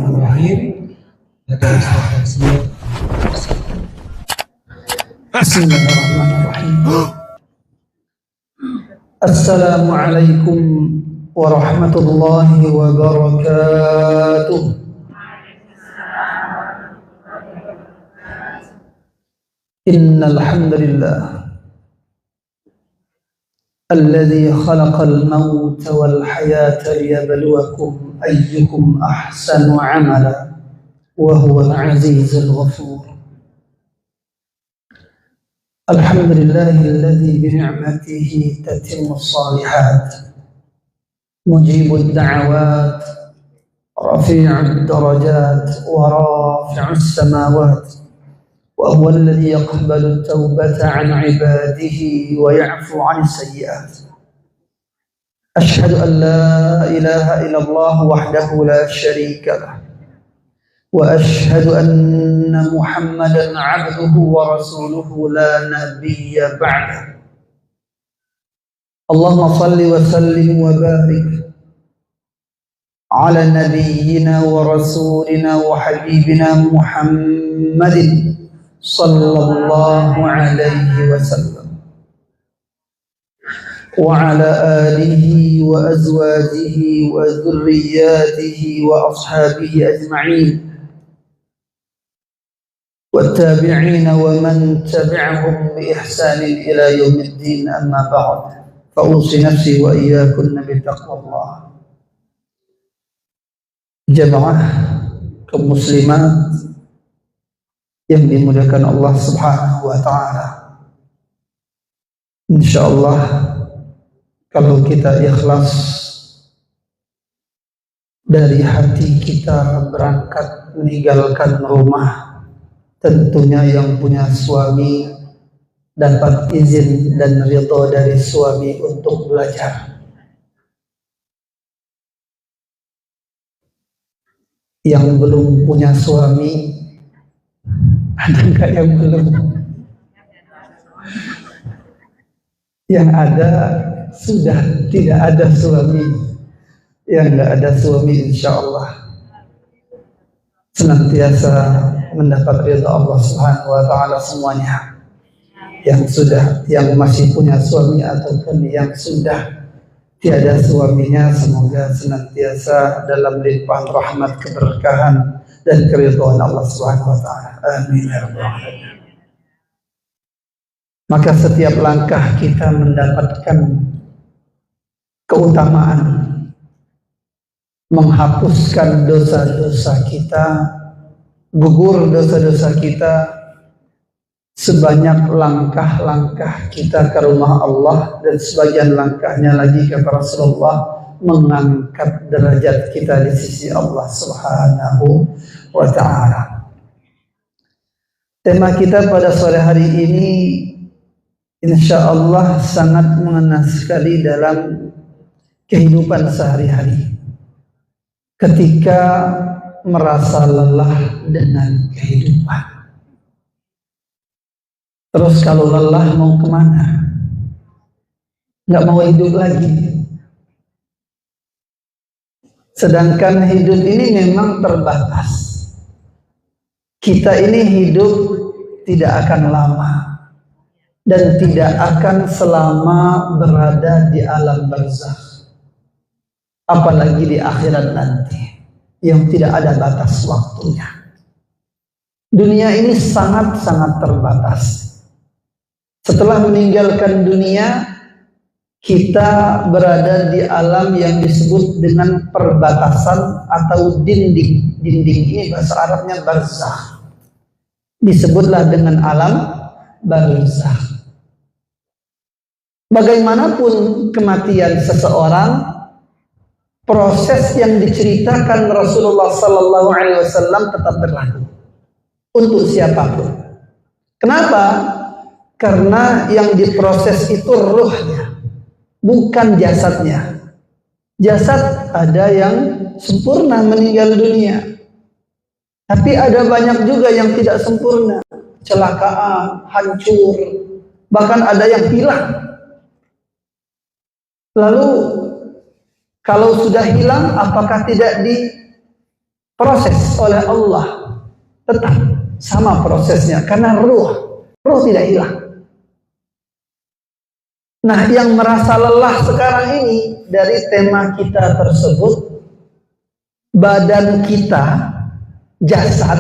Bismillahirrahmanirrahim. Bismillahirrahmanirrahim. Assalamualaikum warahmatullahi wabarakatuh. Innal hamdalillah alladzi khalaqal mauta wal hayata liyabluwakum ayyukum ahsanu amala wa huwal azizul ghafur. Alhamdulillahilladzi bi ni'matihi tatimmus shalihat mujibud da'awat rafi'ud darajat wa rafi'us samawat وهو الذي يقبل التوبة عن عباده ويعفو عن السيئات. أشهد أن لا إله إلا الله وحده لا شريك له وأشهد أن محمدا عبده ورسوله لا نبي بعده. اللهم صل وسلم وبارك على نبينا ورسولنا وحبيبنا محمد صلى الله عليه وسلم وعلى آله وأزواجه وذرياته وأصحابه أجمعين والتابعين ومن تبعهم بإحسان إلى يوم الدين. أما بعد فأوصي نفسي وإياكم بتقوى الله. Jamaah kaum muslimat yang dimuliakan Allah Subhanahu wa taala. Insyaallah kalau kita ikhlas dari hati kita berangkat meninggalkan rumah, tentunya yang punya suami dapat izin dan ridha dari suami untuk belajar. Yang belum punya suami, ada enggak yang belum? Yang ada sudah tidak ada suami. Yang enggak ada suami insyaallah senantiasa mendapat ridha Allah Subhanahu wa taala semuanya. Yang sudah, yang masih punya suami ataupun yang sudah tiada suaminya, semoga senantiasa dalam limpahan rahmat, keberkahan dan keridhaan Allah Subhanahu wa taala. Amin ya rabbal alamin. Maka setiap langkah kita mendapatkan keutamaan menghapuskan dosa-dosa kita, gugur dosa-dosa kita, sebanyak langkah-langkah kita ke rumah Allah dan sebagian langkahnya lagi kata Rasulullah mengangkat derajat kita di sisi Allah Subhanahu wa ta'ala. Tema kita pada sore hari ini insya Allah sangat mengena sekali dalam kehidupan sehari-hari. Ketika merasa lelah dengan kehidupan. Terus kalau lelah mau kemana? Nggak mau hidup lagi. Sedangkan hidup ini memang terbatas. Kita ini hidup tidak akan lama dan tidak akan selama berada di alam barzakh, apalagi di akhirat nanti yang tidak ada batas waktunya. Dunia ini sangat-sangat terbatas. Setelah meninggalkan dunia, kita berada di alam yang disebut dengan perbatasan atau dinding. Dinding ini bahasa Arabnya barzakh. Disebutlah dengan alam barzakh. Bagaimanapun kematian seseorang, proses yang diceritakan Rasulullah sallallahu alaihi wasallam tetap berlaku untuk siapapun. Kenapa? Karena yang diproses itu ruhnya, bukan jasadnya. Jasad ada yang sempurna meninggal dunia, tapi ada banyak juga yang tidak sempurna, kecelakaan, hancur, bahkan ada yang hilang. Lalu kalau sudah hilang, apakah tidak proses oleh Allah, tetap sama prosesnya karena ruh tidak hilang. Nah, yang merasa lelah sekarang ini dari tema kita tersebut, badan kita, jasad,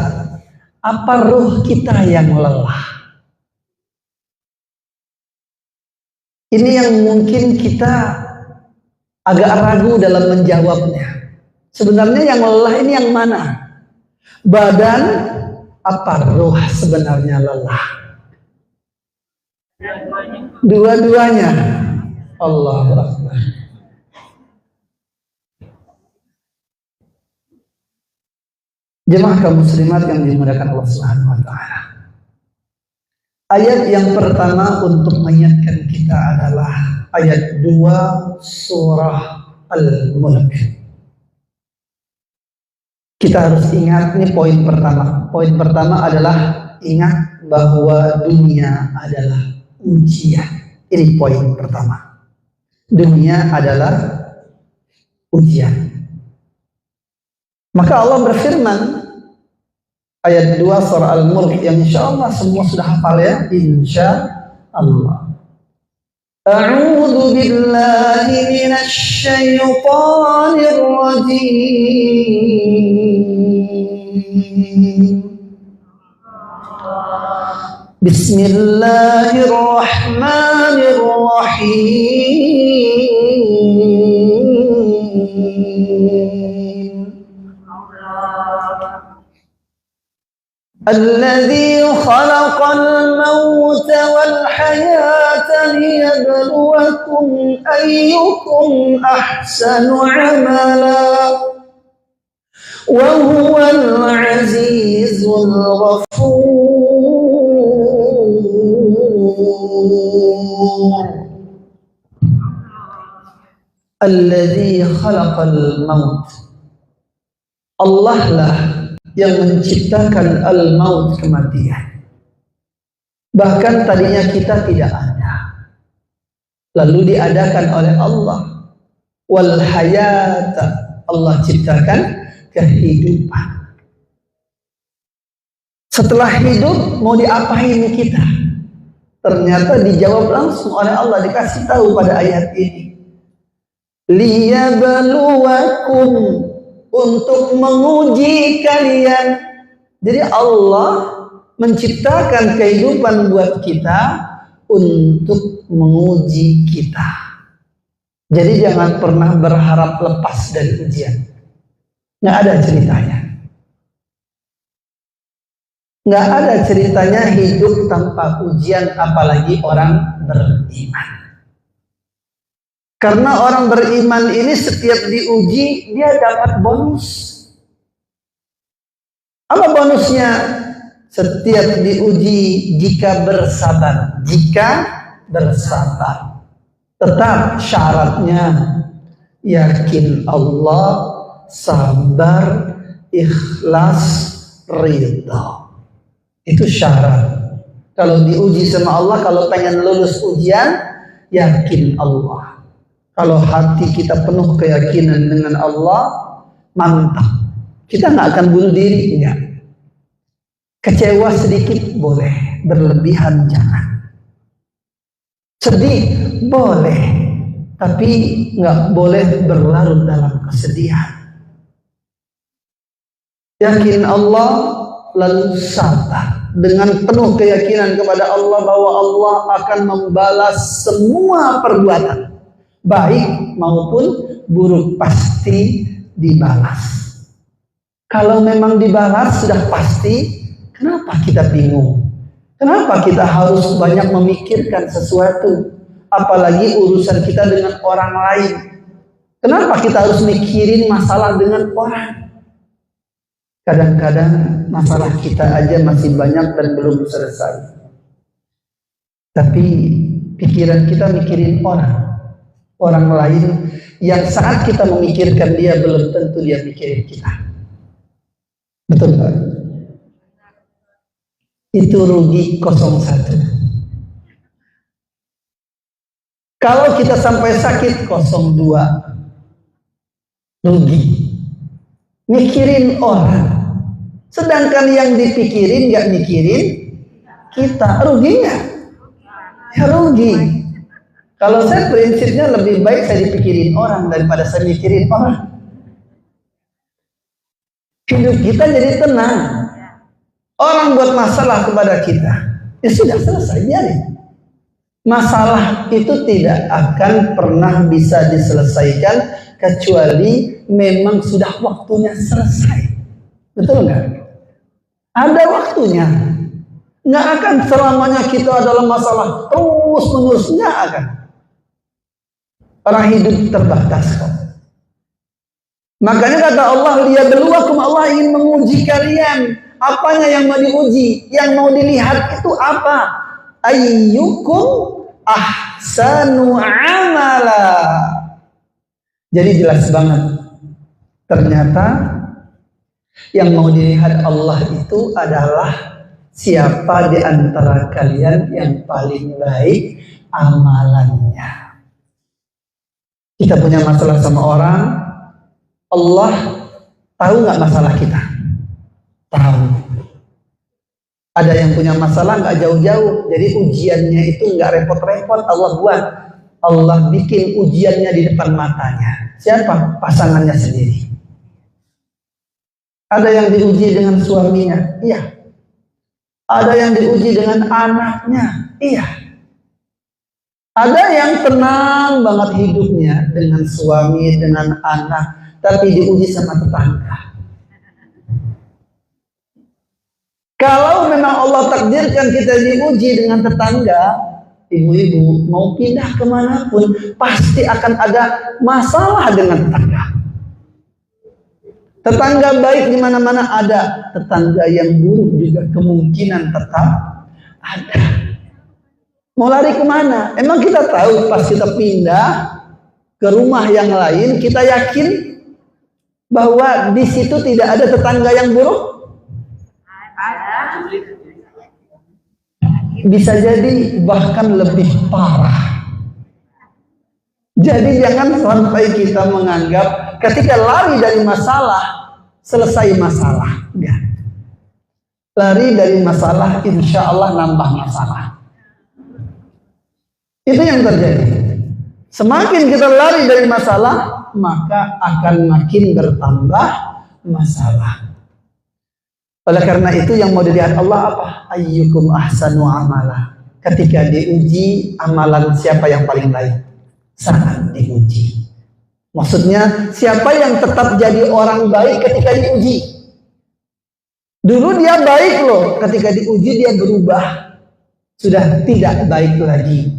apa ruh kita yang lelah? Ini yang mungkin kita agak ragu dalam menjawabnya. Sebenarnya yang lelah ini yang mana? Badan apa ruh sebenarnya lelah? Dua-duanya. Allahu Akbar. Jemaah kaum muslimat yang dimuliakan Allah Subhanahu wa taala. Ayat yang pertama untuk mengingatkan kita adalah ayat 2 surah Al-Mulk. Kita harus ingat, ini poin pertama. Poin pertama adalah ingat bahwa dunia adalah ujian. Ini poin pertama. Dunia adalah ujian. Maka Allah berfirman, ayat 2 surah Al-Mulk yang insyaallah semua sudah hafal ya, insyaallah. A'udzu billahi minasy syaithanir rajim. Bismillahirrahmanirrahim. الذي خلق الموت والحياة ليبلوكم أيكم أحسن عملا وهو العزيز الغفور الذي خلق الموت. Allah lah yang menciptakan al-maut, kematian. Bahkan tadinya kita tidak ada, lalu diadakan oleh Allah. Wal hayata, Allah ciptakan kehidupan. Setelah hidup mau diapain kita? Ternyata dijawab langsung oleh Allah, dikasih tahu pada ayat ini. Liyabluwakum, untuk menguji kalian. Jadi Allah menciptakan kehidupan buat kita untuk menguji kita. Jadi jangan pernah berharap lepas dari ujian. Nggak ada ceritanya. Nggak ada ceritanya hidup tanpa ujian, apalagi orang beriman. Karena orang beriman ini setiap diuji dia dapat bonus. Apa bonusnya? Setiap diuji jika bersabar. Jika bersabar. Tetap syaratnya yakin Allah, sabar, ikhlas, ridha. Itu syarat. Kalau diuji sama Allah, kalau pengen lulus ujian, yakin Allah. Kalau hati kita penuh keyakinan dengan Allah, mantap. Kita nggak akan bunuh diri, enggak. Kecewa sedikit boleh, berlebihan jangan. Sedih boleh, tapi nggak boleh berlarut dalam kesedihan. Yakin Allah, lalu sabar dengan penuh keyakinan kepada Allah bahwa Allah akan membalas semua perbuatan, baik maupun buruk, pasti dibalas. Kalau memang dibalas sudah pasti, kenapa kita bingung? Kenapa kita harus banyak memikirkan sesuatu, apalagi urusan kita dengan orang lain? Kenapa kita harus mikirin masalah dengan orang? Kadang-kadang masalah kita aja masih banyak dan belum selesai, tapi pikiran kita mikirin orang lain yang saat kita memikirkan dia belum tentu dia mikirin kita. Betul Pak? Itu rugi 01. Kalau kita sampai sakit 02, rugi. mikirin orang. Sedangkan yang dipikirin nggak mikirin kita, ruginya? Ya rugi. Kalau saya prinsipnya lebih baik saya dipikirin orang daripada saya mikirin orang. Hidup kita jadi tenang. Orang buat masalah kepada kita, ya sudah selesai, biarin. Masalah itu tidak akan pernah bisa diselesaikan kecuali memang sudah waktunya selesai. Betul nggak? Ada waktunya. Nggak akan selamanya kita adalah masalah terus menerus, nggak akan. Orang hidup terbatas kok. Makanya kata Allah, liyabluwakum, Allah ingin menguji kalian. Apanya yang mau diuji? Yang mau dilihat itu apa? Ayyukum ahsanu amala. Jadi jelas banget. Ternyata yang mau dilihat Allah itu adalah siapa di antara kalian yang paling baik amalannya. Kita punya masalah sama orang, Allah tahu nggak masalah kita? Tahu. Ada yang punya masalah nggak jauh-jauh, jadi ujiannya itu nggak repot-repot. Allah buat, Allah bikin ujiannya di depan matanya. Siapa? Pasangannya sendiri. Ada yang diuji dengan suaminya, iya. Ada yang diuji dengan anaknya, iya. Ada yang tenang banget hidupnya dengan suami, dengan anak, tapi diuji sama tetangga. Kalau memang Allah takdirkan kita diuji dengan tetangga, ibu-ibu mau pindah kemanapun pasti akan ada masalah dengan tetangga. Tetangga baik di mana-mana ada, tetangga yang buruk juga kemungkinan tetap ada. Mau lari kemana? Emang kita tahu pas kita pindah ke rumah yang lain, kita yakin bahwa di situ tidak ada tetangga yang buruk? Bisa jadi bahkan lebih parah. Jadi jangan sampai kita menganggap ketika lari dari masalah selesai masalah. Enggak. Lari dari masalah insya Allah nambah masalah. Itu yang terjadi. Semakin kita lari dari masalah, maka akan makin bertambah masalah. Oleh karena itu yang mau dilihat Allah apa? Ayyukum ahsanu amala. Ketika diuji, amalan siapa yang paling baik? Saat diuji. Maksudnya siapa yang tetap jadi orang baik ketika diuji? Dulu dia baik loh, ketika diuji dia berubah. Sudah tidak baik lagi.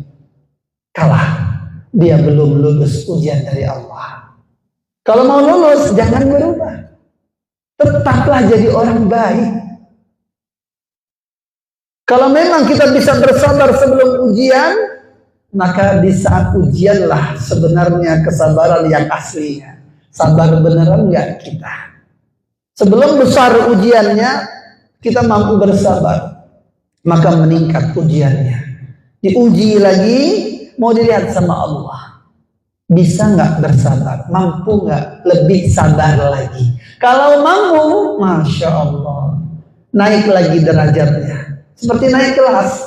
Kalah. Dia belum lulus ujian dari Allah. Kalau mau lulus, jangan berubah. Tetaplah jadi orang baik. Kalau memang kita bisa bersabar sebelum ujian, maka di saat ujianlah sebenarnya kesabaran yang aslinya. Sabar beneran nggak kita? Sebelum besar ujiannya, kita mampu bersabar, maka meningkat ujiannya. Diuji lagi, mau dilihat sama Allah. Bisa nggak bersabar? Mampu nggak lebih sabar lagi? Kalau mampu, Masya Allah, naik lagi derajatnya. Seperti naik kelas.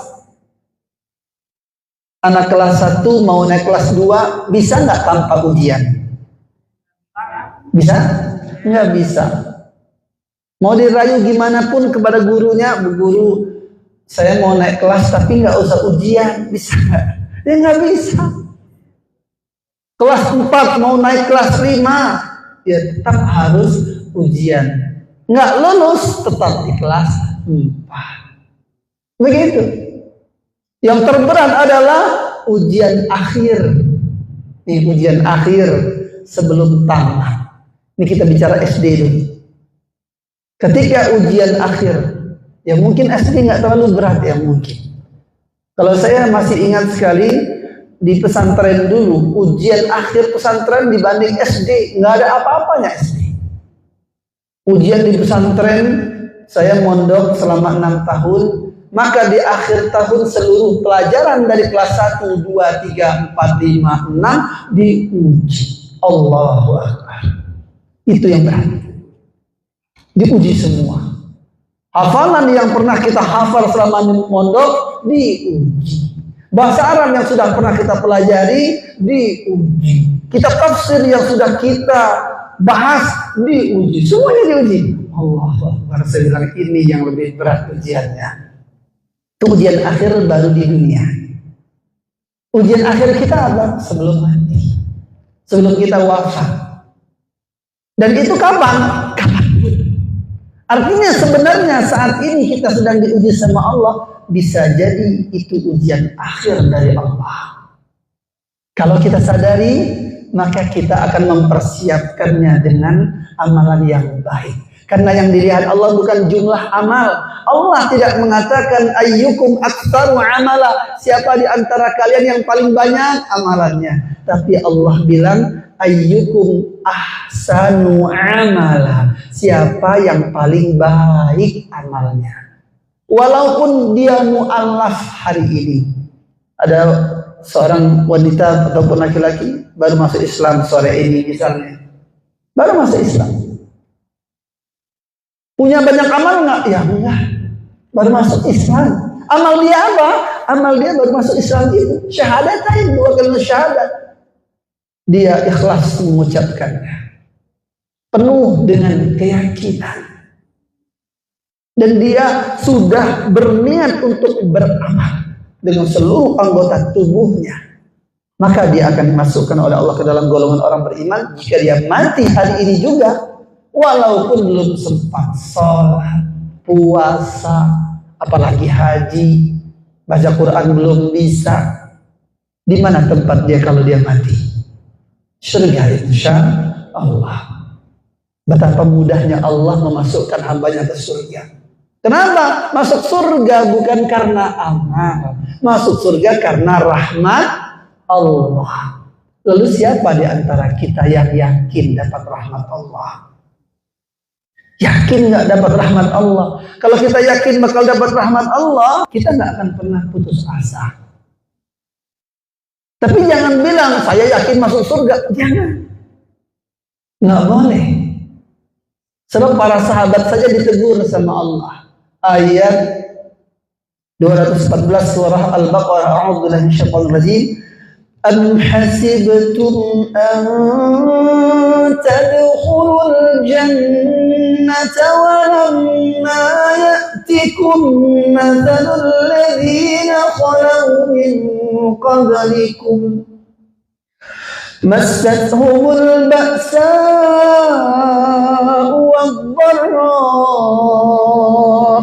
Anak kelas 1 mau naik kelas 2, bisa nggak tanpa ujian? Bisa? Nggak bisa. Mau dirayu gimana pun kepada gurunya, Bu Guru, saya mau naik kelas tapi nggak usah ujian. Bisa nggak? Ya nggak bisa. Kelas 4 mau naik kelas 5, ya tetap harus ujian. Nggak lulus tetap di kelas 4. Begitu. Yang terberat adalah ujian akhir. Ini ujian akhir sebelum tamat. Ini kita bicara SD dulu. Ketika ujian akhir, ya mungkin SD nggak terlalu berat ya mungkin. Kalau saya masih ingat sekali di pesantren dulu, ujian akhir pesantren dibanding SD nggak ada apa-apanya SD. Ujian di pesantren saya mondok selama 6 tahun, maka di akhir tahun seluruh pelajaran dari kelas 1, 2, 3, 4, 5, 6 diuji. Allahu Akbar. Itu yang berat. diuji semua. Hafalan yang pernah kita hafal selama mondok diuji. Bahasa Arab yang sudah pernah kita pelajari diuji. Kitab tafsir yang sudah kita bahas diuji. Semuanya diuji. Allah Akbar. Saya bilang ini yang lebih berat ujiannya. Itu ujian akhir baru di dunia. Ujian akhir kita apa? Sebelum mati. Sebelum kita wafat. Dan itu kapan? Artinya sebenarnya saat ini kita sedang diuji sama Allah, bisa jadi itu ujian akhir dari Allah. Kalau kita sadari, maka kita akan mempersiapkannya dengan amalan yang baik. Karena yang dilihat Allah bukan jumlah amal. Allah tidak mengatakan ayyukum aktsaru amala, siapa di antara kalian yang paling banyak amalannya. Tapi Allah bilang ayyukum ahsanu amala, siapa yang paling baik amalnya. Walaupun dia mu'allaf hari ini. Ada seorang wanita ataupun laki-laki baru masuk Islam sore ini misalnya. Baru masuk Islam. Punya banyak amal enggak? Ya enggak. Baru masuk Islam. Amal dia apa? Amal dia baru masuk Islam itu syahadatain, 2 kalimat syahadat. Dia ikhlas mengucapkannya, penuh dengan keyakinan, dan dia sudah berniat untuk beramal dengan seluruh anggota tubuhnya. Maka dia akan dimasukkan oleh Allah ke dalam golongan orang beriman jika dia mati hari ini juga, walaupun belum sempat sholat, puasa, apalagi haji, baca Quran belum bisa. Di mana tempat dia kalau dia mati? Surga, insya Allah. Betapa mudahnya Allah memasukkan hambanya ke surga. Kenapa? Masuk surga bukan karena amal, masuk surga karena rahmat Allah. Lalu siapa di antara kita yang yakin dapat rahmat Allah? Yakin nggak dapat rahmat Allah? Kalau kita yakin bakal dapat rahmat Allah, kita nggak akan pernah putus asa. Tapi jangan bilang saya yakin masuk surga, jangan. Nggak boleh. Sebab para sahabat saja ditegur sama Allah. Ayat 214 surah Al-Baqarah. A'udzubillahi minasyaitonir rajim. Am hasibtum an tadkhulul jannata wa lamma ya'tikum mathalul ladzina khalau min qablikum massatuhumul ba'sa'u wad-dharra'u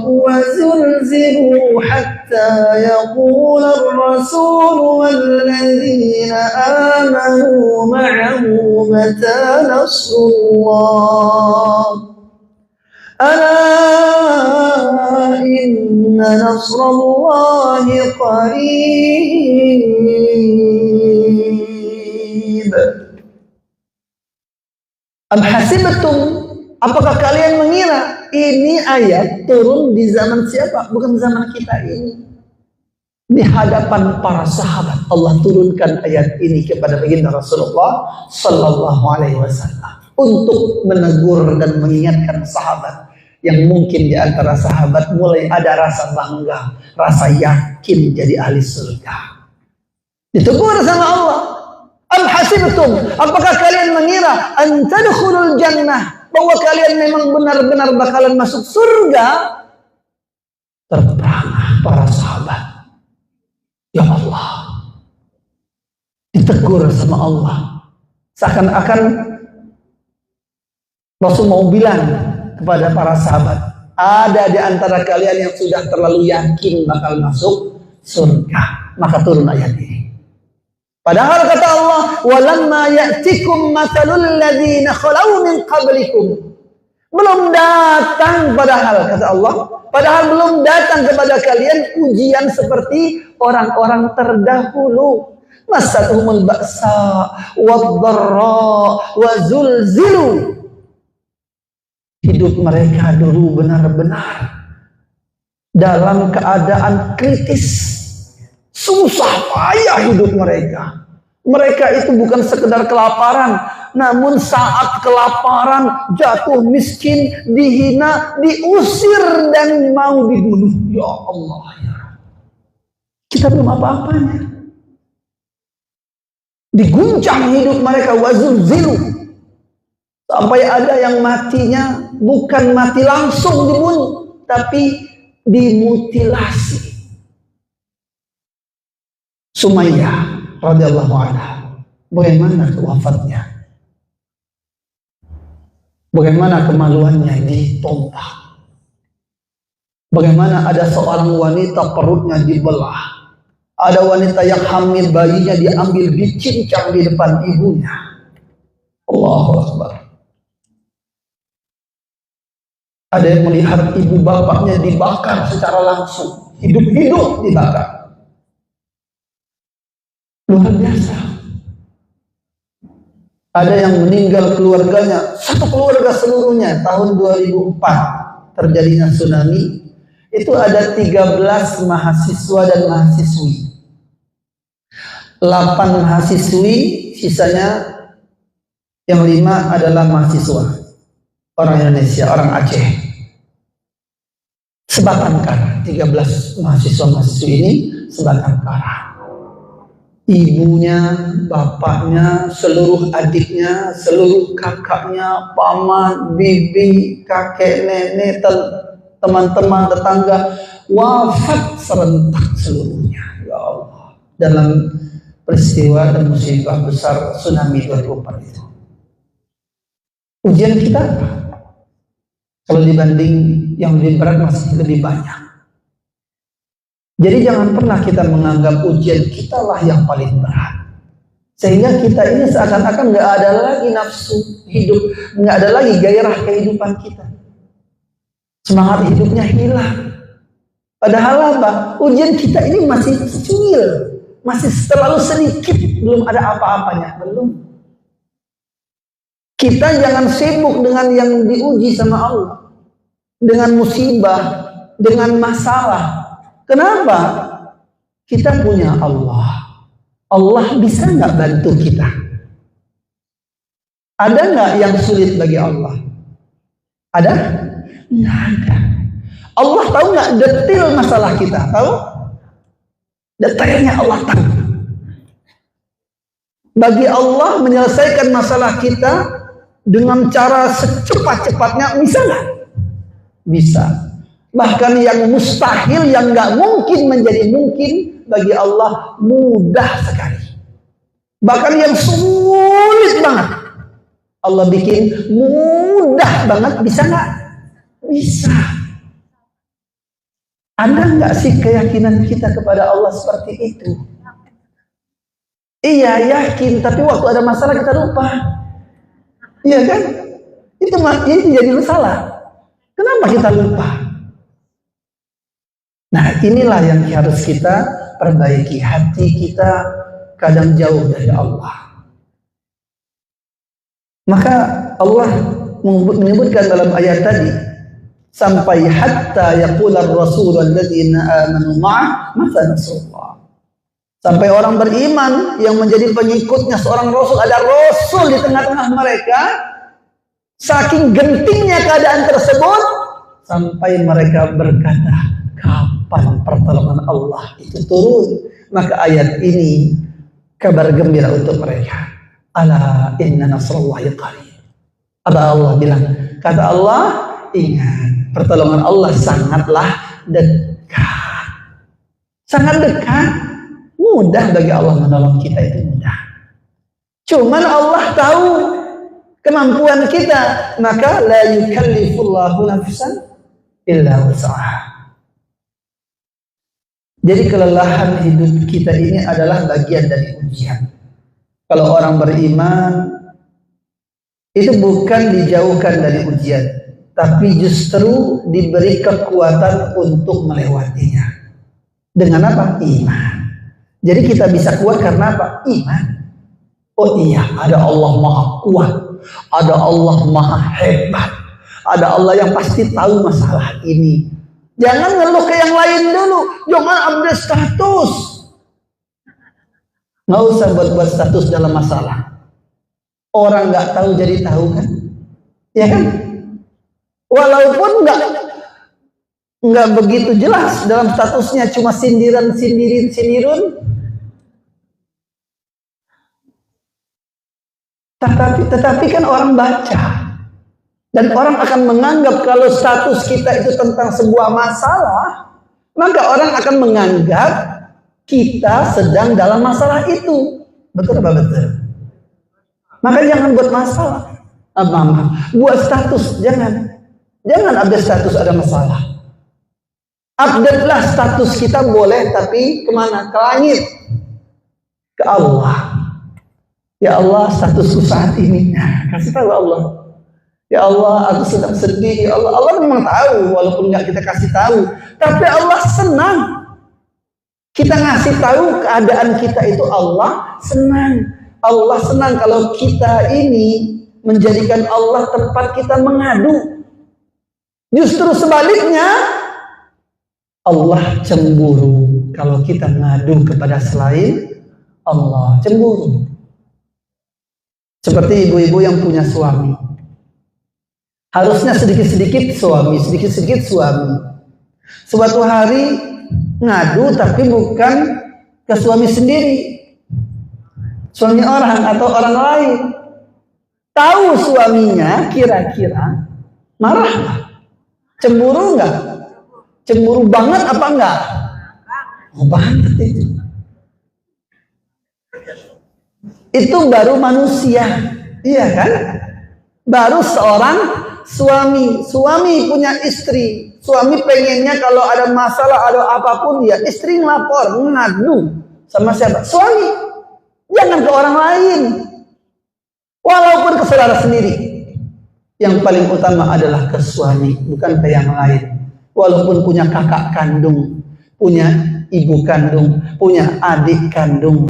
wa zulzilu hatta yaqula ar-rasulu walladzina amanu ma'ahu mata nasrullah. Ala inna nasrallahi qarib. Am hasibtum, apakah kalian mengira ini ayat turun di zaman siapa? Bukan zaman kita ini. Di hadapan para sahabat Allah turunkan ayat ini kepada baginda Rasulullah sallallahu alaihi wasallam untuk menegur dan mengingatkan sahabat yang mungkin di antara sahabat mulai ada rasa bangga, rasa yakin jadi ahli surga. Ditegur sama Allah. Am hasibtum, apakah kalian mengira an tadkhulul jannah, bahwa kalian memang benar-benar bakalan masuk surga? Terperangah para sahabat. Ya Allah, ditegur sama Allah. Seakan-akan Rasul mau bilang kepada para sahabat, ada di antara kalian yang sudah terlalu yakin bakal masuk surga. Maka turun ayat ini. Padahal kata Allah, walamma ya'tikum mathalul ladzina khalau min qablikum. Belum datang, padahal kata Allah, padahal belum datang kepada kalian ujian seperti orang-orang terdahulu. Massatuhumul ba'sa wad-dharra wa zulzilu. Hidup mereka dulu benar-benar dalam keadaan kritis, susah payah hidup mereka. Mereka itu bukan sekedar kelaparan, namun saat kelaparan, jatuh miskin, dihina, diusir dan mau dibunuh. Ya Allah, ya. Kita belum apa-apanya. Diguncang hidup mereka, wazulzilu. Sampai ada yang matinya bukan mati langsung dibunuh, tapi dimutilasi. Sumayyah radhiyallahu anha, bagaimana wafatnya? Bagaimana kemaluannya ditompak? Bagaimana ada seorang wanita perutnya dibelah? Ada wanita yang hamil, bayinya diambil, dicincang di depan ibunya. Allahu Akbar. Ada yang melihat ibu bapaknya dibakar secara langsung, hidup-hidup dibakar. Luar biasa. Ada yang meninggal keluarganya, satu keluarga seluruhnya. Tahun 2004 terjadinya tsunami. Itu ada 13 mahasiswa dan mahasiswi. 8 mahasiswi, sisanya yang 5 adalah mahasiswa. Orang Indonesia, orang Aceh. Sebatang kara. 13 mahasiswa-mahasiswi ini sebatang kara. Ibunya, bapaknya, seluruh adiknya, seluruh kakaknya, paman, bibi, kakek, nenek, teman-teman, tetangga, wafat serentak seluruhnya. Ya Allah. Dalam peristiwa dan musibah besar tsunami 2004 itu. Ujian kita apa? Kalau dibanding yang lebih berat masih lebih banyak. Jadi jangan pernah kita menganggap ujian kita lah yang paling berat. Sehingga kita ini seakan-akan nggak ada lagi nafsu hidup, nggak ada lagi gairah kehidupan kita. Semangat hidupnya hilang. Padahal apa? Ujian kita ini masih kecil, masih terlalu sedikit, belum ada apa-apanya, belum. Kita jangan sibuk dengan yang diuji sama Allah, dengan musibah, dengan masalah. Kenapa? Kita punya Allah. Allah bisa nggak bantu kita? Ada nggak yang sulit bagi Allah? Ada? Nggak ada. Allah tahu nggak detail masalah kita? Tahu? Detailnya Allah tahu. Bagi Allah menyelesaikan masalah kita dengan cara secepat-cepatnya, bisa nggak? Bisa. Bahkan yang mustahil, yang nggak mungkin menjadi mungkin, bagi Allah mudah sekali. Bahkan yang sulit banget, Allah bikin mudah banget. Bisa nggak? Bisa. Ada nggak sih keyakinan kita kepada Allah seperti itu? Iya, yakin, tapi waktu ada masalah kita lupa. Iya kan? Itu jadi masalah. Kenapa kita lupa? Nah, inilah yang harus kita perbaiki. Hati kita kadang jauh dari Allah. Maka Allah menyebutkan dalam ayat tadi, sampai hatta yaqula ar-rasul alladziina aamanu ma'ah mata nasrullah. Sampai orang beriman yang menjadi pengikutnya seorang rasul, ada rasul di tengah-tengah mereka, saking gentingnya keadaan tersebut, sampai mereka berkata, kapan pertolongan Allah itu turun? Maka ayat ini kabar gembira untuk mereka. Ala inna nasrallahi qarib. Apa Allah bilang? Kata Allah, ingat, pertolongan Allah sangatlah dekat. Sangat dekat. Mudah bagi Allah menolong kita, itu mudah. Cuman Allah tahu kemampuan kita, maka la yukallifullahu nafsan illa wus'aha. Jadi kelelahan hidup kita ini adalah bagian dari ujian. Kalau orang beriman itu bukan dijauhkan dari ujian, tapi justru diberi kekuatan untuk melewatinya. Dengan apa? Iman. Jadi kita bisa kuat karena apa? Iman. Oh iya, ada Allah Maha Kuat, ada Allah Maha Hebat, ada Allah yang pasti tahu masalah ini. Jangan ngeluh ke yang lain dulu, jangan update status. Nggak usah buat-buat status dalam masalah. Orang nggak tahu jadi tahu kan? Ya kan? Walaupun nggak begitu jelas dalam statusnya, cuma sindirun. Tetapi kan orang baca dan orang akan menganggap kalau status kita itu tentang sebuah masalah, maka orang akan menganggap kita sedang dalam masalah itu. Betul apa betul? Maka jangan buat masalah. Buat status, jangan update status ada masalah. Update lah status kita boleh, tapi kemana? Ke langit, ke Allah. Ya Allah, statusku saat ini. Kasih tahu Allah. Ya Allah, aku sedang sedih. Ya Allah, Allah memang tahu, walaupun nggak kita kasih tahu. Tapi Allah senang. Kita ngasih tahu keadaan kita itu, Allah senang. Allah senang kalau kita ini menjadikan Allah tempat kita mengadu. Justru sebaliknya, Allah cemburu kalau kita ngadu kepada selain Allah. Cemburu. Seperti ibu-ibu yang punya suami. Harusnya sedikit-sedikit suami, sedikit-sedikit suami. Suatu hari ngadu tapi bukan ke suami sendiri. Suami orang atau orang lain. Tahu suaminya kira-kira marah nggak? Cemburu nggak? Cemburu banget apa enggak? Oh, banget itu. Itu baru manusia. Iya kan? Baru seorang suami punya istri. Suami pengennya kalau ada masalah, ada apapun, ya istri ngelapor, ngadu sama siapa? Suami. Jangan ke orang lain. Walaupun ke saudara sendiri. Yang paling utama adalah ke suami, bukan ke yang lain. Walaupun punya kakak kandung, punya ibu kandung, punya adik kandung,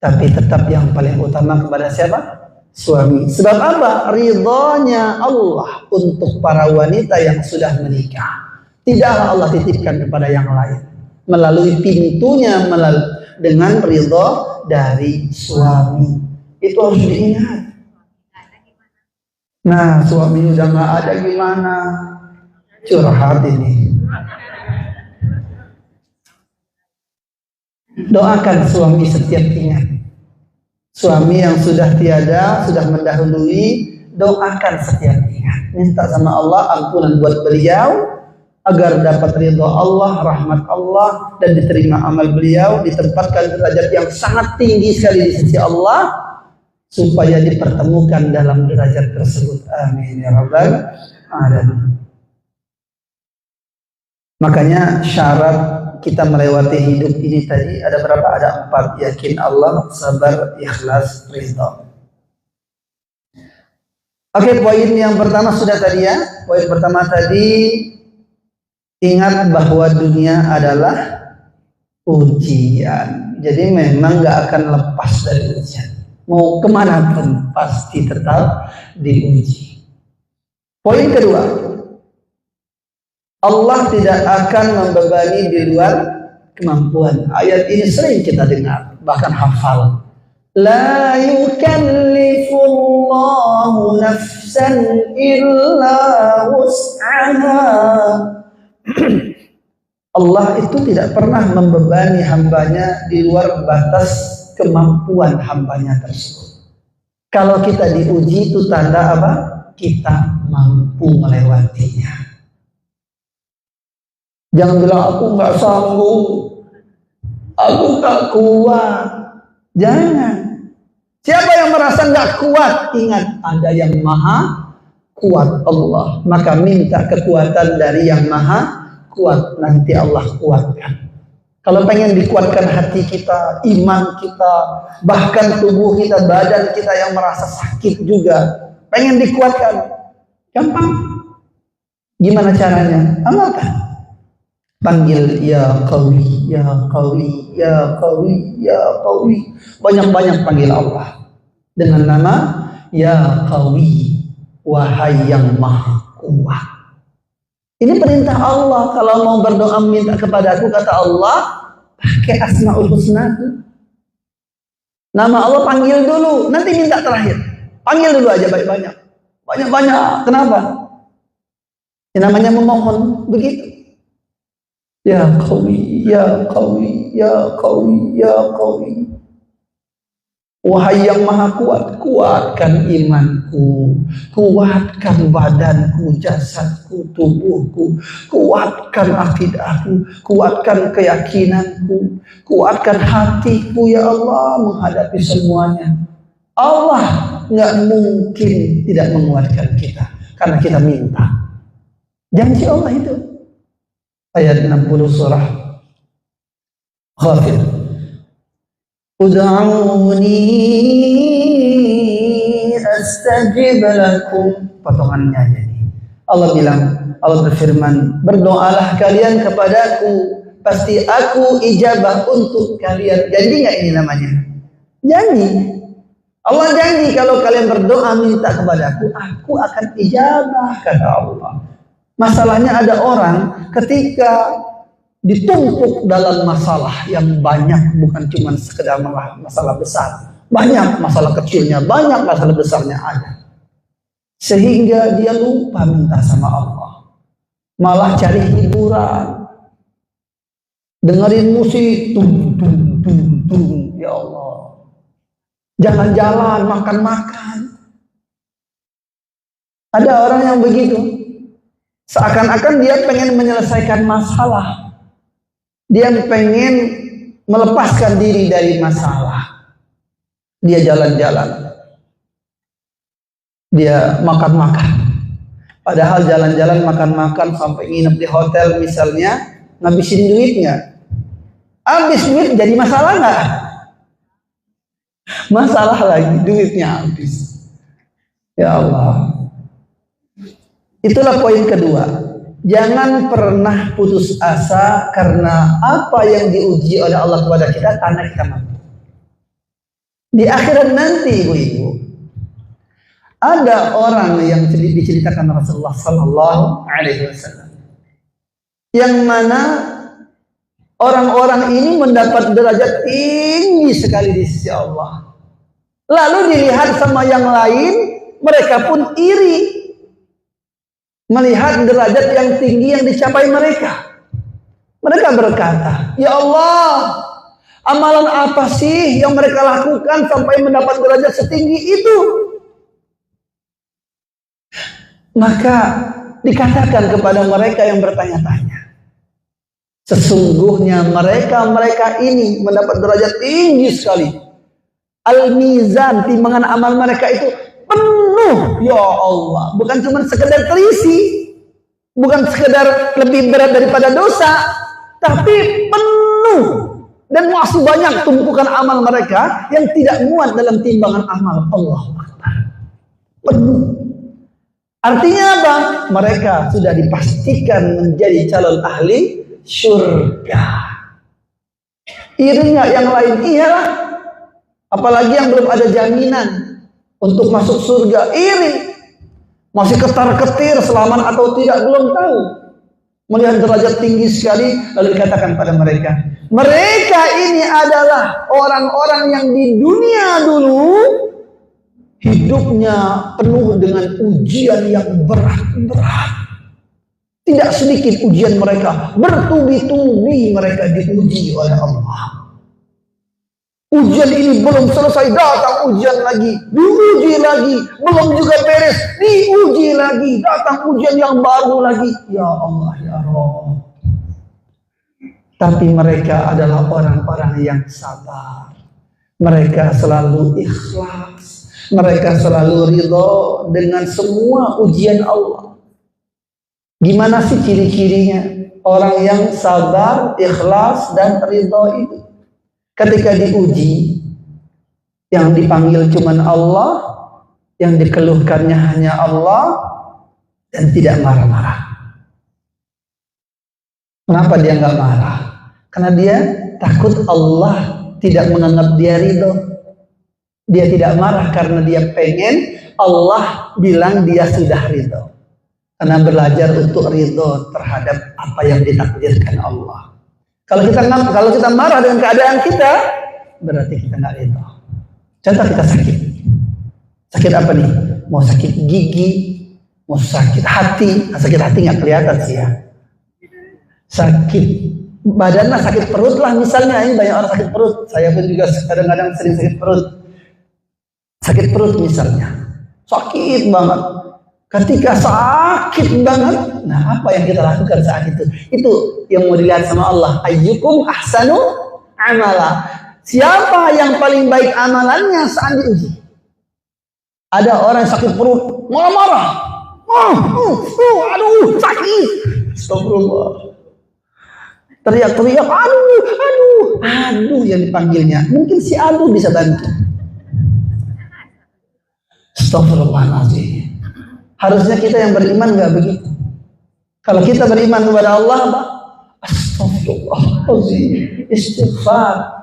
tapi tetap yang paling utama kepada siapa? Suami. Sebab apa? Ridhonya Allah untuk para wanita yang sudah menikah. Tidaklah Allah titipkan kepada yang lain. Melalui pintunya, dengan ridho dari suami. Itu harus diingat. Nah, suami udah nggak ada gimana? Curhat ini. Doakan suami setiap ingat. Suami yang sudah tiada, sudah mendahului, doakan setiap ingat. Minta sama Allah ampunan buat beliau agar dapat ridho Allah, rahmat Allah, dan diterima amal beliau, ditempatkan derajat yang sangat tinggi sekali di sisi Allah, supaya dipertemukan dalam derajat tersebut. Amin ya rabbal alamin. Makanya syarat kita melewati hidup ini tadi ada berapa? Ada 4. Yakin Allah, sabar, ikhlas, ridho. Oke, poin yang pertama sudah tadi ya. Poin pertama tadi, ingat bahwa dunia adalah ujian. Jadi memang gak akan lepas dari ujian. Mau kemana pun pasti tetap diuji. Poin kedua, Allah tidak akan membebani di luar kemampuan. Ayat ini sering kita dengar, bahkan hafal. La yukallifullahu nafsan illa wus'aha. Allah itu tidak pernah membebani hambanya di luar batas kemampuan hambanya tersebut. Kalau kita diuji itu tanda apa? Kita mampu melewatinya. Jangan bilang aku nggak sanggup, aku nggak kuat. Jangan. Siapa yang merasa nggak kuat, ingat ada yang maha kuat, Allah. Maka minta kekuatan dari yang maha kuat, nanti Allah kuatkan. Kalau pengen dikuatkan hati kita, iman kita, bahkan tubuh kita, badan kita yang merasa sakit juga, pengen dikuatkan, gampang. Gimana caranya? Amalkan. Panggil ya Qawi, ya Qawi, ya Qawi, ya Qawi. Banyak-banyak panggil Allah dengan nama ya Qawi, wahai yang maha kuat. Ini perintah Allah. Kalau mau berdoa minta kepada aku, kata Allah, pakai Asmaul Husna. Nama Allah panggil dulu, nanti minta terakhir. Panggil dulu aja banyak-banyak. Banyak-banyak. Kenapa? Ya, namanya memohon begitu. Ya qawi, ya qawi, ya qawi, ya qawi. Wahai yang maha kuat, kuatkan imanku, kuatkan badanku, jasadku, tubuhku, kuatkan akidahku, kuatkan keyakinanku, kuatkan hatiku ya Allah menghadapi semuanya. Allah nggak mungkin tidak menguatkan kita karena kita minta. Janji Allah itu. Ayat 60 surah Ghafir. Ud'uni astajib lakum. Potongannya jadi. Allah bilang, Allah berfirman, berdoalah kalian kepadaku, pasti aku ijabah untuk kalian. Janji nggak ini namanya? Janji. Allah janji kalau kalian berdoa minta kepadaku, aku akan ijabah, kata Allah. Masalahnya ada orang ketika ditumpuk dalam masalah yang banyak, bukan cuma sekedar masalah besar, banyak masalah kecilnya, banyak masalah besarnya ada, sehingga dia lupa minta sama Allah, malah cari hiburan, dengerin musik, ya Allah, jalan-jalan, makan-makan. Ada orang yang begitu, seakan-akan dia pengen menyelesaikan masalah. Dia pengen melepaskan diri dari masalah. Dia jalan-jalan. Dia makan-makan. Padahal jalan-jalan makan-makan sampai nginep di hotel misalnya, ngabisin duitnya. Habis duit jadi masalah nggak? Masalah lagi, duitnya habis. Ya Allah. Itulah poin kedua. Jangan pernah putus asa karena apa yang diuji oleh Allah kepada kita karena kita mampu. Di akhirat nanti ibu-ibu, ada orang yang diceritakan Rasulullah Sallallahu Alaihi Wasallam, yang mana orang-orang ini mendapat derajat tinggi sekali di sisi Allah. Lalu dilihat sama yang lain, mereka pun iri melihat derajat yang tinggi yang dicapai mereka. Mereka berkata, ya Allah, amalan apa sih yang mereka lakukan sampai mendapat derajat setinggi itu? Maka dikatakan kepada mereka yang bertanya-tanya, sesungguhnya mereka ini mendapat derajat tinggi sekali. Al-mizan, timbangan amal mereka itu penuh, ya Allah, bukan cuma sekedar terisi, bukan sekedar lebih berat daripada dosa, tapi penuh dan masih banyak tumpukan amal mereka yang tidak muat dalam timbangan amal. Allah Akbar, penuh. Artinya apa? Mereka sudah dipastikan menjadi calon ahli surga. Irinya yang lain iyalah, apalagi yang belum ada jaminan untuk masuk surga, iri, masih ketar-ketir selamat atau tidak belum tahu. Melihat derajat tinggi sekali, lalu dikatakan pada mereka, mereka ini adalah orang-orang yang di dunia dulu hidupnya penuh dengan ujian yang berat-berat. Tidak sedikit ujian mereka, bertubi-tubi mereka diuji oleh Allah. Ujian ini belum selesai, datang ujian lagi, diuji lagi, belum juga beres, diuji lagi, datang ujian yang baru lagi. Ya Allah, ya Rabb. Tapi mereka adalah orang-orang yang sabar. Mereka selalu ikhlas. Mereka selalu ridho dengan semua ujian Allah. Gimana sih ciri-cirinya orang yang sabar, ikhlas, dan ridho itu? Ketika diuji, yang dipanggil cuman Allah, yang dikeluhkannya hanya Allah, dan tidak marah-marah. Kenapa dia nggak marah? Karena dia takut Allah tidak menganggap dia ridho. Dia tidak marah karena dia pengen Allah bilang dia sudah ridho. Karena belajar untuk ridho terhadap apa yang ditakdirkan Allah. Kalau kita marah dengan keadaan kita, berarti kita nggak ridho. Contoh kita sakit. Sakit apa nih? Mau sakit gigi, mau sakit hati. Sakit hati nggak kelihatan sih ya. Sakit badan lah, sakit perut lah misalnya. Ini banyak orang sakit perut. Saya pun juga kadang-kadang sering sakit perut. Sakit perut misalnya. Sakit banget. Ketika sakit banget, nah apa yang kita lakukan saat itu? Itu yang mau dilihat sama Allah. Ayyukum ahsanu amala. Siapa yang paling baik amalannya saat diuji? Ada orang sakit perut, marah-marah. Aduh, sakit. Astagfirullah. Teriak-teriak, aduh yang dipanggilnya. Mungkin si aduh bisa bantu. Astagfirullahaladzim. Harusnya kita yang beriman nggak begitu. Kalau kita beriman kepada Allah, apa? Astagfirullahaladzim. Istighfar.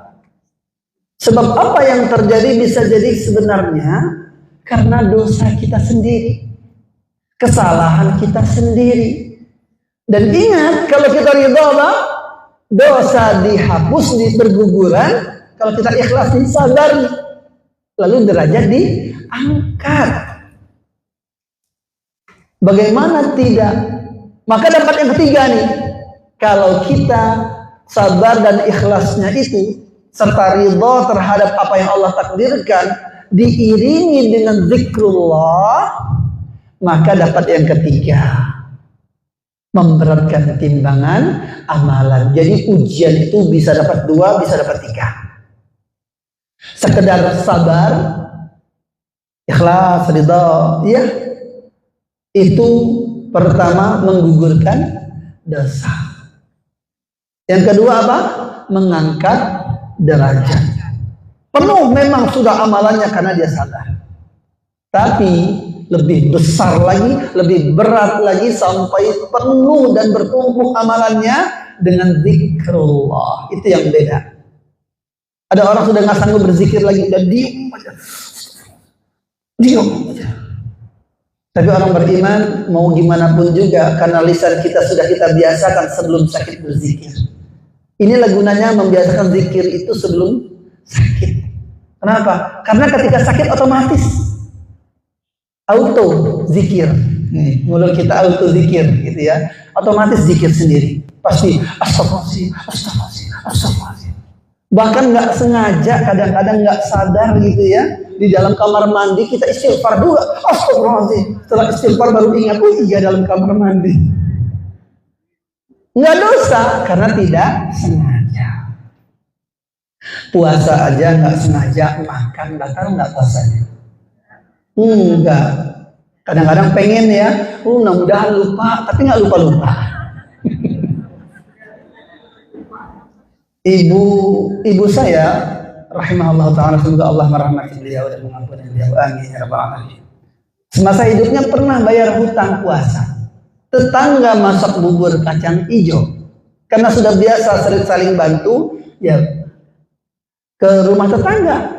Sebab apa yang terjadi bisa jadi sebenarnya karena dosa kita sendiri, kesalahan kita sendiri. Dan ingat, kalau kita ridha apa? Dosa dihapus, berguguran. Kalau kita ikhlas disadari, lalu derajat diangkat. Bagaimana tidak? Maka dapat yang ketiga nih. Kalau kita sabar dan ikhlasnya itu serta ridha terhadap apa yang Allah takdirkan, diiringi dengan zikrullah, maka dapat yang ketiga, memberatkan timbangan amalan. Jadi ujian itu bisa dapat 2, bisa dapat 3. Sekedar sabar, ikhlas, ridha, ya, itu pertama menggugurkan dosa. Yang kedua apa? Mengangkat derajat. Penuh memang sudah amalannya karena dia sadar. Tapi lebih besar lagi, lebih berat lagi sampai penuh dan bertumpuk amalannya dengan zikrullah. Itu yang beda. Ada orang sudah nggak sanggup berzikir lagi, udah diam aja. Diam aja. Tapi orang beriman mau gimana pun juga, karena lisan kita sudah kita biasakan sebelum sakit berzikir. Inilah gunanya membiasakan zikir itu sebelum sakit. Kenapa? Karena ketika sakit otomatis auto zikir. Nih, mulut kita auto zikir gitu ya. Otomatis zikir sendiri. Pasti astagfirullahaladzim, astagfirullahaladzim, astagfirullahaladzim. Bahkan nggak sengaja, kadang-kadang nggak sadar gitu ya. Di dalam kamar mandi kita istighfar dulu, astagfirullahaladzim. Setelah istighfar baru ingat, oh iya dalam kamar mandi. Nggak dosa karena tidak sengaja. Puasa aja nggak sengaja makan, batal nggak puasanya? Enggak. Kadang-kadang pengen ya, mudah-mudahan lupa, tapi nggak lupa-lupa. Ibu saya rahimahullah ta'ala, semoga Allah merahmati beliau dan mengampuni beliau, amin ya rabbal alamin. Semasa hidupnya pernah bayar hutang puasa. Tetangga masak bubur kacang hijau, karena sudah biasa sering saling bantu, ya ke rumah tetangga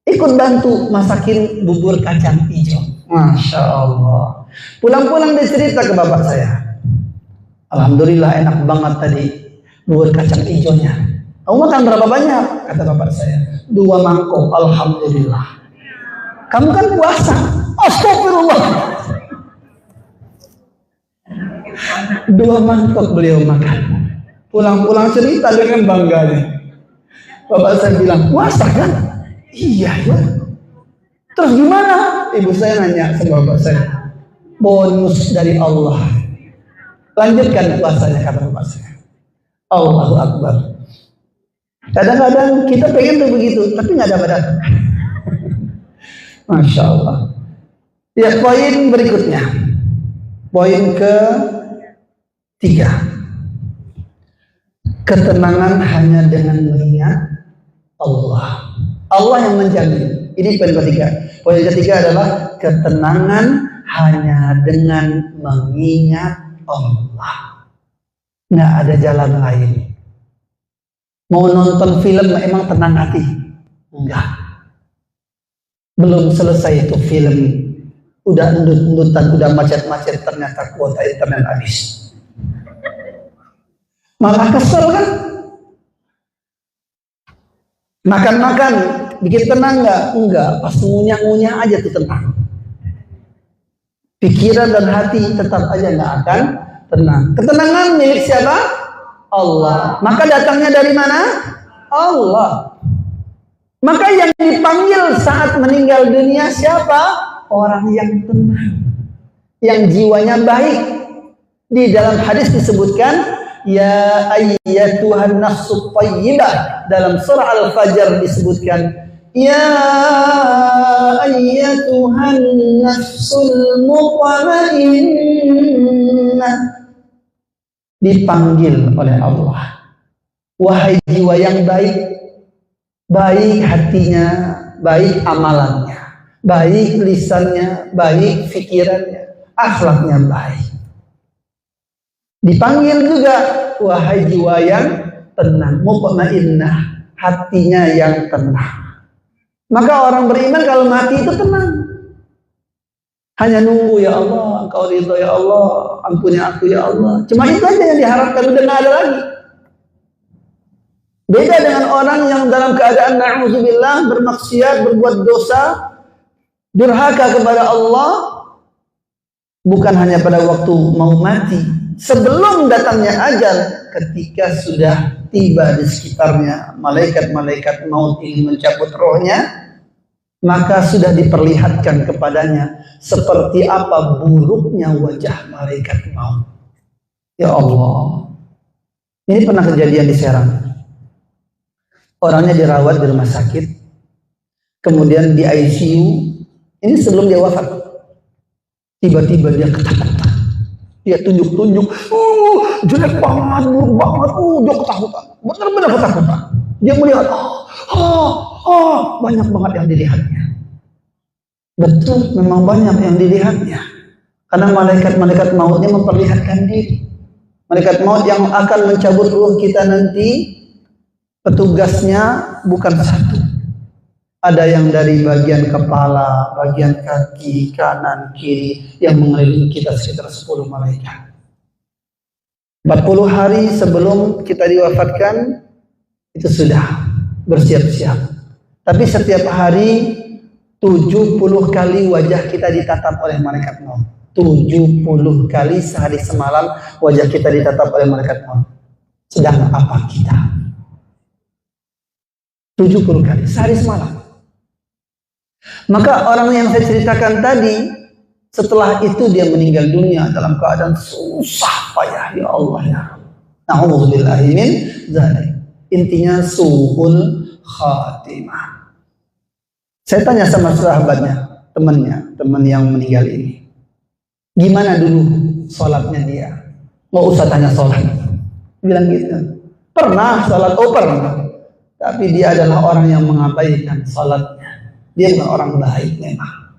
ikut bantu masakin bubur kacang hijau. Masya Allah. Pulang-pulang dia cerita ke bapak saya, alhamdulillah enak banget tadi bubur kacang hijaunya. Kamu makan berapa banyak? Kata bapak saya, 2 mangkok. Alhamdulillah. Kamu kan puasa. Astagfirullah. 2 mangkok beliau makan. Pulang-pulang cerita dengan bangganya. Bapak saya bilang, puasa kan? Iya ya. Terus gimana? Ibu saya nanya sama bapak saya, bonus dari Allah. Lanjutkan puasanya, kata bapak saya. Allahu Akbar. Kadang-kadang kita pengen tuh begitu, tapi nggak dapat. Masya Allah. Ya, poin berikutnya. Poin ke-3. Ketenangan hanya dengan mengingat Allah. Allah yang menjamin. Ini poin ketiga. Poin ketiga adalah ketenangan hanya dengan mengingat Allah. Nggak ada jalan lain. Mau nonton film emang tenang hati? Enggak. Belum selesai itu film. Udah endut-endutan, udah macet-macet, ternyata kuota internet habis. Malah kesel kan? Makan-makan bikin tenang nggak? Enggak, pas ngunyah-ngunyah aja tuh tenang. Pikiran dan hati tetap aja nggak akan tenang. Ketenangan milik siapa? Allah. Maka datangnya dari mana? Allah. Maka yang dipanggil saat meninggal dunia siapa? Orang yang tenang, yang jiwanya baik. Di dalam hadis disebutkan, ya ayyatuhan nafsu thayyibah. Dalam surah Al-Fajr disebutkan, ya ayyatuhan nafsul mutmainnah. Dipanggil oleh Allah, wahai jiwa yang baik. Baik hatinya, baik amalannya, baik lisannya, baik pikirannya, akhlaknya baik. Dipanggil juga, wahai jiwa yang tenang, mutmainnah, hatinya yang tenang. Maka orang beriman kalau mati itu tenang. Hanya nunggu, ya Allah, Engkau ridho ya Allah, ampuni aku ya Allah. Cuma itu aja yang diharapkan, udah nggak ada lagi. Beda dengan orang yang dalam keadaan na'udzubillah bermaksiat, berbuat dosa, durhaka kepada Allah, bukan hanya pada waktu mau mati, sebelum datangnya ajal, ketika sudah tiba di sekitarnya malaikat-malaikat maut ini mencabut rohnya, maka sudah diperlihatkan kepadanya seperti apa buruknya wajah malaikat maut. Ya Allah, ini pernah kejadian di Serang. Orangnya dirawat di rumah sakit, kemudian di ICU. Ini sebelum dia wafat. Tiba-tiba dia ketakutan, dia tunjuk-tunjuk, jelek banget, buruk banget, dia ketakutan, benar-benar ketakutan. Dia melihat, banyak banget yang dilihatnya. Betul, memang banyak yang dilihatnya. Karena malaikat-malaikat mautnya memperlihatkan diri. Malaikat maut yang akan mencabut ruh kita nanti, petugasnya bukan satu. Ada yang dari bagian kepala, bagian kaki, kanan, kiri, yang mengelilingi kita sekitar 10 malaikat. 40 hari sebelum kita diwafatkan, itu sudah bersiap-siap. Tapi setiap hari 70 kali wajah kita ditatap oleh malaikat maut. 70 kali sehari semalam wajah kita ditatap oleh malaikat maut. Sedang apa kita? 70 kali sehari semalam. Maka orang yang saya ceritakan tadi, setelah itu dia meninggal dunia dalam keadaan susah payah, ya Allah ya. Na'udzubillahi min dzalik. Intinya su'ul khatimah. Saya tanya sama sahabatnya, teman yang meninggal ini, gimana dulu sholatnya dia? Nggak usah tanya sholat, bilang gitu. Pernah sholat? Oh pernah. Tapi dia adalah orang yang mengabaikan salatnya. Dia bukan orang baik memang.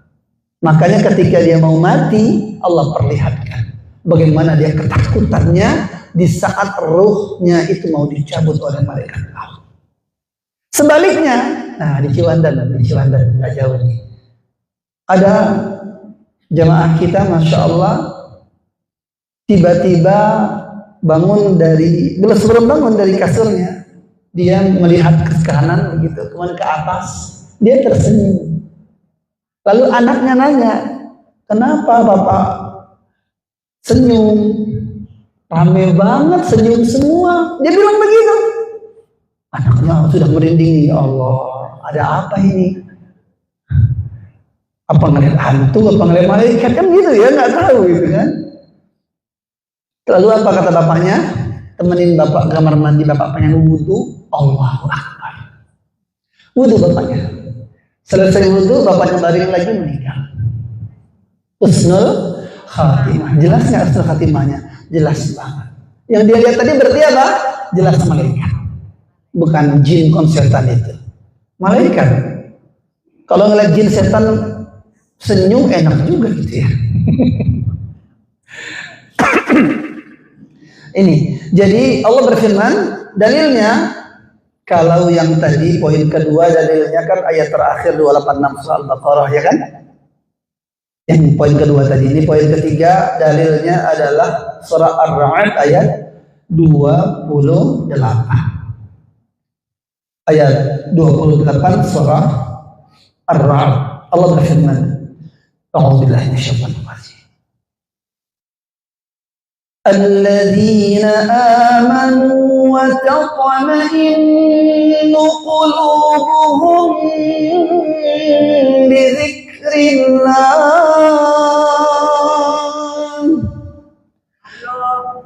Makanya ketika dia mau mati, Allah perlihatkan bagaimana dia ketakutannya di saat ruhnya itu mau dicabut oleh malaikat maut. Sebaliknya, nah di Ciwandan nggak jauh nih, ada jamaah kita, masya Allah, tiba-tiba sebelum bangun dari kasurnya, dia melihat ke kanan begitu, kemudian ke atas, dia tersenyum. Lalu anaknya nanya, kenapa Bapak senyum? Rame banget, senyum semua. Dia bilang begitu. Anaknya sudah merinding, ya Allah, ada apa ini? Apa ngeliat hantu, apa ngeliat malaikat, kan gitu ya, nggak tahu gitu kan. Lalu apa kata bapaknya? Temenin bapak kamar mandi, bapak pengen wudhu. Allahu Akbar. Wudhu bapaknya. Selesai wudhu, bapaknya baring lagi, meninggal. Husnul khatimah. Jelas nggak husnul khatimahnya? Jelas banget. Yang dia lihat tadi berarti apa? Jelas malaikat. Bukan jin konsultan itu. Malaikat. Kalau ngeliat jin setan senyum enak juga gitu ya. Ini. Jadi Allah berfirman, dalilnya kalau yang tadi poin kedua dalilnya kan ayat terakhir 286 surah Al-Baqarah ya kan? Yang poin kedua tadi. Ini poin ketiga dalilnya adalah surah Ar-Ra'd ayat 28. ayat 28 surah Ar-Ra'd. Allah berfirman, A'udzubillahi minasyaitonir rajim. الذين آمنوا وتطمئن قلوبهم بذكر الله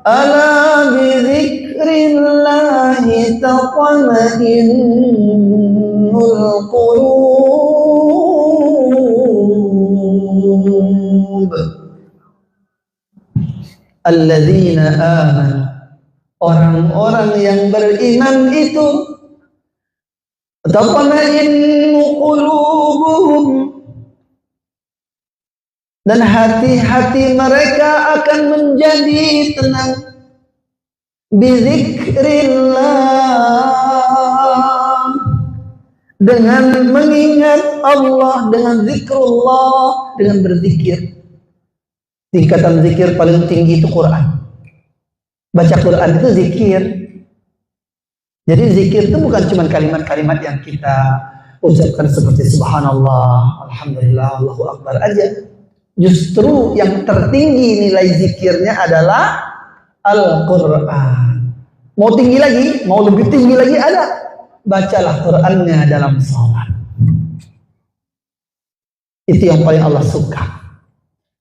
ألا بذكر الله تطمئن القلوب. Alladzina amanu, orang-orang yang beriman itu, tatma'innu qulubuhum, dan hati-hati mereka akan menjadi tenang, bizikrillah, dengan mengingat Allah, dengan zikrullah, dengan berzikir. Tingkatan zikir paling tinggi itu Quran. Baca Quran itu zikir. Jadi zikir itu bukan cuma kalimat-kalimat yang kita ucapkan seperti subhanallah, alhamdulillah, Allahu akbar aja. Justru yang tertinggi nilai zikirnya adalah Al-Quran. Mau tinggi lagi, mau lebih tinggi lagi ada. Bacalah Qurannya dalam sholat. Itu yang paling Allah suka.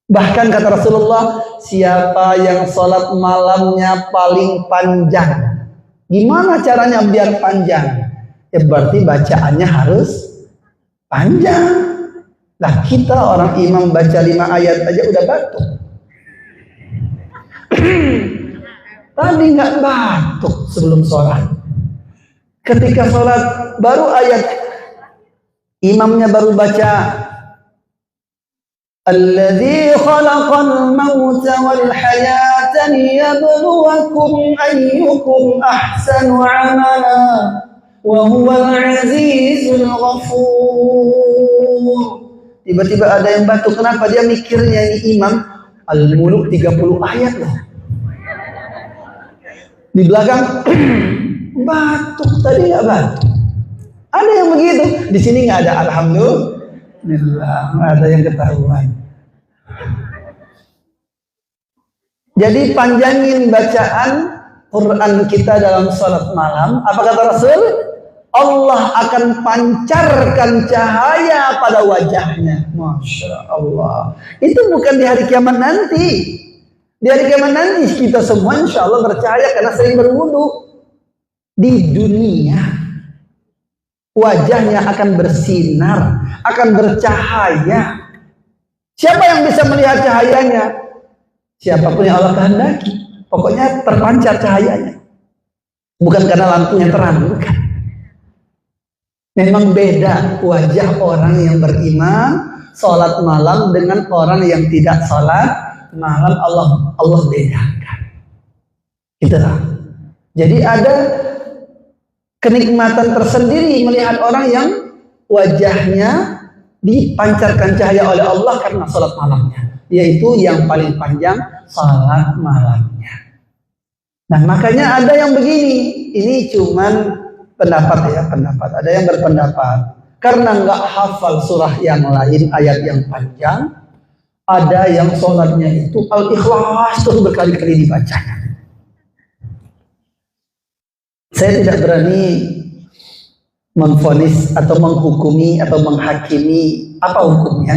Bahkan kata Rasulullah, siapa yang sholat malamnya paling panjang, gimana caranya biar panjang? Ya berarti bacaannya harus panjang. Lah kita orang imam baca 5 ayat aja udah batuk. Tadi nggak batuk sebelum sholat. Ketika sholat baru ayat, imamnya baru baca Alladzi khalaqal mauta wal hayata liyabluwakum ayyukum ahsanu amala wa huwal azizul ghafur. Tiba-tiba ada yang batuk. Kenapa? Dia mikirnya ini imam Al-Muluk 30 ayat loh. Di belakang batuk, tadi nggak batuk. Ada yang begitu. Di sini nggak ada alhamdulillah. Nggak ada yang ketahuan. Jadi panjangin bacaan Quran kita dalam sholat malam. Apa kata Rasul? Allah akan pancarkan cahaya pada wajahnya. Masya Allah. Itu bukan di hari kiamat nanti. Di hari kiamat nanti kita semua insya Allah bercahaya karena sering berwudu. Di dunia wajahnya akan bersinar, akan bercahaya. Siapa yang bisa melihat cahayanya? Siapapun yang Allah kehendaki. Pokoknya terpancar cahayanya. Bukan karena lampunya terang, bukan. Memang beda wajah orang yang beriman sholat malam dengan orang yang tidak sholat malam. Allah bedakan. Itulah. Jadi ada kenikmatan tersendiri melihat orang yang wajahnya dipancarkan cahaya oleh Allah karena sholat malamnya, yaitu yang paling panjang sholat malamnya. Nah makanya ada yang begini, ini cuman pendapat ya, pendapat. Ada yang berpendapat karena nggak hafal surah yang lain ayat yang panjang, ada yang sholatnya itu Al-Ikhlas terus berkali-kali dibacanya. Saya tidak berani memvonis atau menghukumi atau menghakimi apa hukumnya,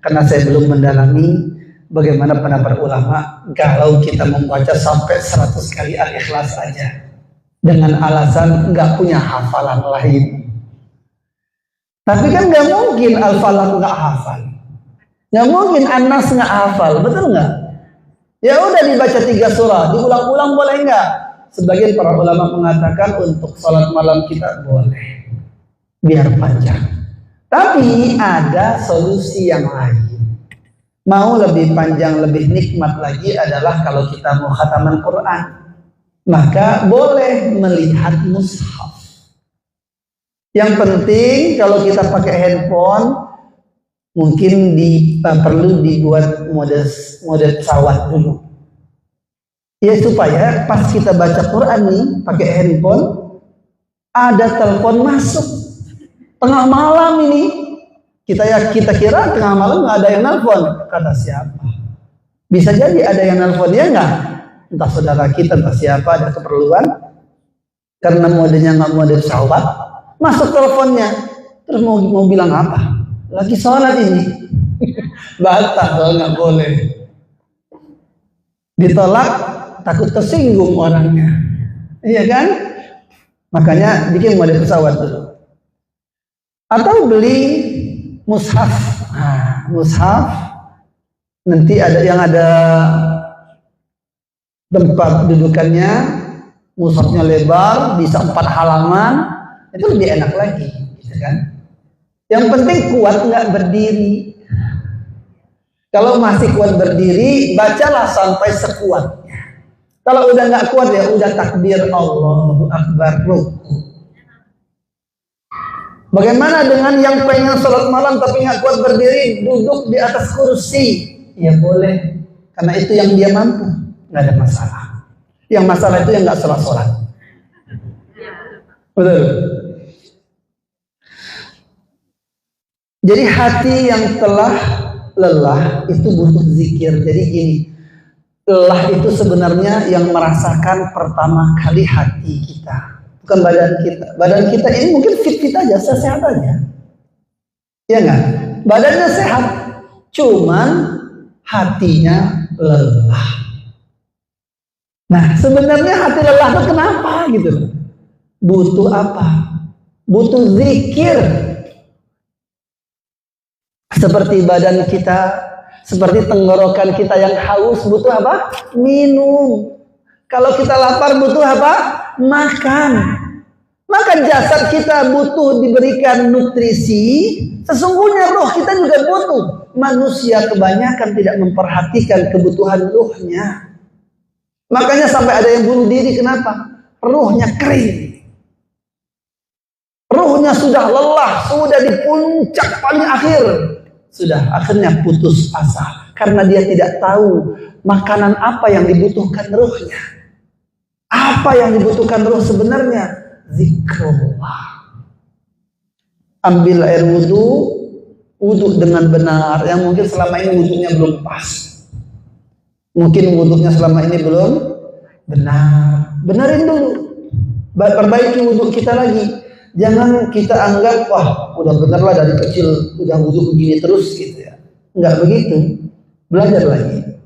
karena saya belum mendalami bagaimana pendapat ulama kalau kita membaca sampai 100 kali Al-Ikhlas aja dengan alasan nggak punya hafalan lain. Tapi kan nggak mungkin Al-Falaq nggak hafal, nggak mungkin An-Nas nggak hafal, betul nggak? Ya udah dibaca 3 surah, diulang-ulang boleh nggak? Sebagian para ulama mengatakan untuk sholat malam kita boleh, biar panjang. Tapi ada solusi yang lain. Mau lebih panjang, lebih nikmat lagi adalah kalau kita mau khataman Quran, maka boleh melihat mushaf. Yang penting kalau kita pakai handphone, mungkin perlu dibuat mode pesawat dulu. Ya supaya pas kita baca Quran nih pakai handphone, ada telepon masuk tengah malam ini. Kita kira tengah malam nggak ada yang nelpon. Kata siapa? Bisa jadi ada yang nelpon, ya nggak? Entah saudara kita, entah siapa, ada keperluan. Karena modenya nggak mode pesawat, masuk teleponnya. Terus mau bilang apa? Lagi sholat ini. Batal, nggak boleh. Ditolak, takut tersinggung orangnya. Iya kan? Makanya bikin mode pesawat dulu. Atau beli mushaf. Nah, mushaf nanti ada tempat dudukannya, mushafnya lebar, bisa 4 halaman, itu lebih enak lagi, gitu kan? Yang penting kuat nggak berdiri. Kalau masih kuat berdiri, bacalah sampai sekuatnya. Kalau udah nggak kuat ya udah takbir Allahu Akbar, ruku. Bagaimana dengan yang pengen sholat malam tapi nggak kuat berdiri, duduk di atas kursi? Ya boleh, karena itu yang dia mampu, nggak ada masalah. Yang masalah itu yang nggak sholat. Betul. Jadi hati yang telah lelah itu butuh zikir. Jadi gini, lelah itu sebenarnya yang merasakan pertama kali hati kita. Bukan badan kita. Badan kita ini mungkin fit aja, sehat aja. Ya enggak? Badannya sehat, cuman hatinya lelah. Nah, sebenarnya hati lelah itu kenapa gitu? Butuh apa? Butuh zikir. Seperti badan kita, seperti tenggorokan kita yang haus, butuh apa? Minum. Kalau kita lapar butuh apa? Makan. Maka jasad kita butuh diberikan nutrisi. Sesungguhnya roh kita juga butuh. Manusia kebanyakan tidak memperhatikan kebutuhan rohnya. Makanya sampai ada yang bunuh diri. Kenapa? Rohnya kering. Rohnya sudah lelah, sudah di puncak paling akhir. Sudah akhirnya putus asa. Karena dia tidak tahu makanan apa yang dibutuhkan rohnya. Apa yang dibutuhkan roh sebenarnya? Zikrullah. Ambil air wudhu dengan benar. Yang mungkin selama ini wudhunya belum pas. Mungkin wudhunya selama ini belum benar. Benarin dulu. Perbaiki wudhu kita lagi. Jangan kita anggap, wah udah benar lah dari kecil udah wudhu begini terus gitu ya. Enggak begitu. Belajar lagi.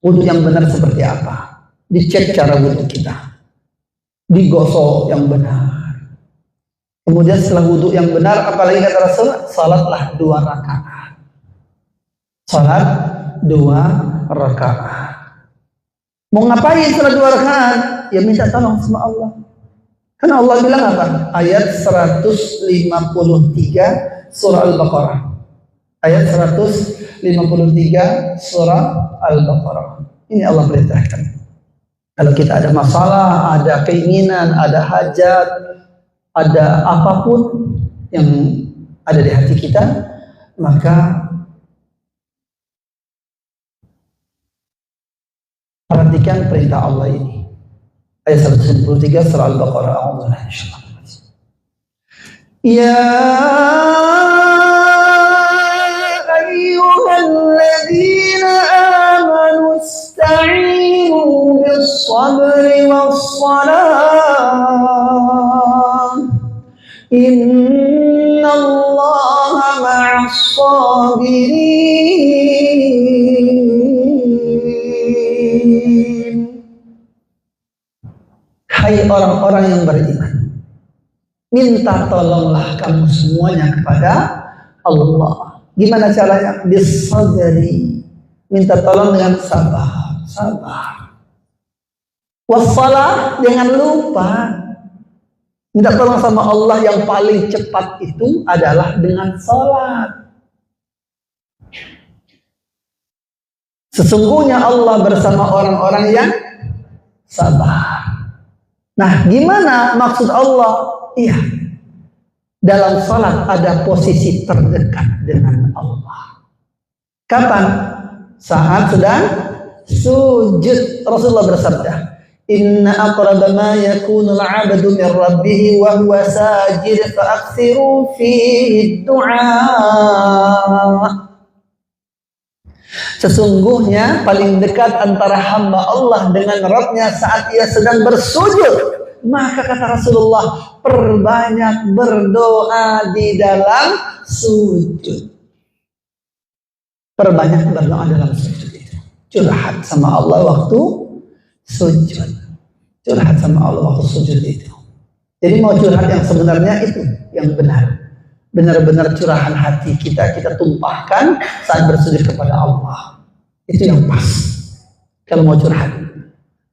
Wudhu yang benar seperti apa? Dicek cara wudhu kita, digosok yang benar. Kemudian setelah wudhu yang benar, apalagi kata Rasul, salatlah 2 rakaat. Salat 2 rakaat. Mau ngapain setelah 2 rakaat? Ya minta tolong sama Allah. Karena Allah bilang apa? Ayat 153 surah Al-Baqarah. Ayat 153 surah Al-Baqarah. Ini Allah perintahkan. Kalau kita ada masalah, ada keinginan, ada hajat, ada apapun yang ada di hati kita, maka perhatikan perintah Allah ini. Ayat 193 surah Al-Baqarah. Ya ayyuhalladzina amanu ista'inu bis-sabri was-salah. Innallaha ma'as-sabirin. Hai orang-orang yang beriman, minta tolonglah kamu semuanya kepada Allah. Gimana caranya? Bis-sabri. Minta tolong dengan sabar. Wassalah, jangan lupa. Minta tolong sama Allah yang paling cepat itu adalah dengan salat. Sesungguhnya Allah bersama orang-orang yang sabar. Nah, gimana maksud Allah? Iya, dalam salat ada posisi terdekat dengan Allah. Kapan? Saat sedang sujud. Rasulullah bersabda, Inna aqraba ma yakunul 'abdu min rabbih wa huwa sajid fa'aksiru fihi du'a. Sesungguhnya paling dekat antara hamba Allah dengan Rabb-Nya saat ia sedang bersujud. Maka kata Rasulullah, perbanyak berdoa di dalam sujud. Perbanyak berdoa dalam sujud itu. Curhat sama Allah waktu sujud. Curhat sama Allah waktu sujud itu. Jadi mau curhat yang sebenarnya itu yang benar. Benar-benar curahan hati kita tumpahkan saat bersujud kepada Allah. Itu yang pas. Kalau mau curhat.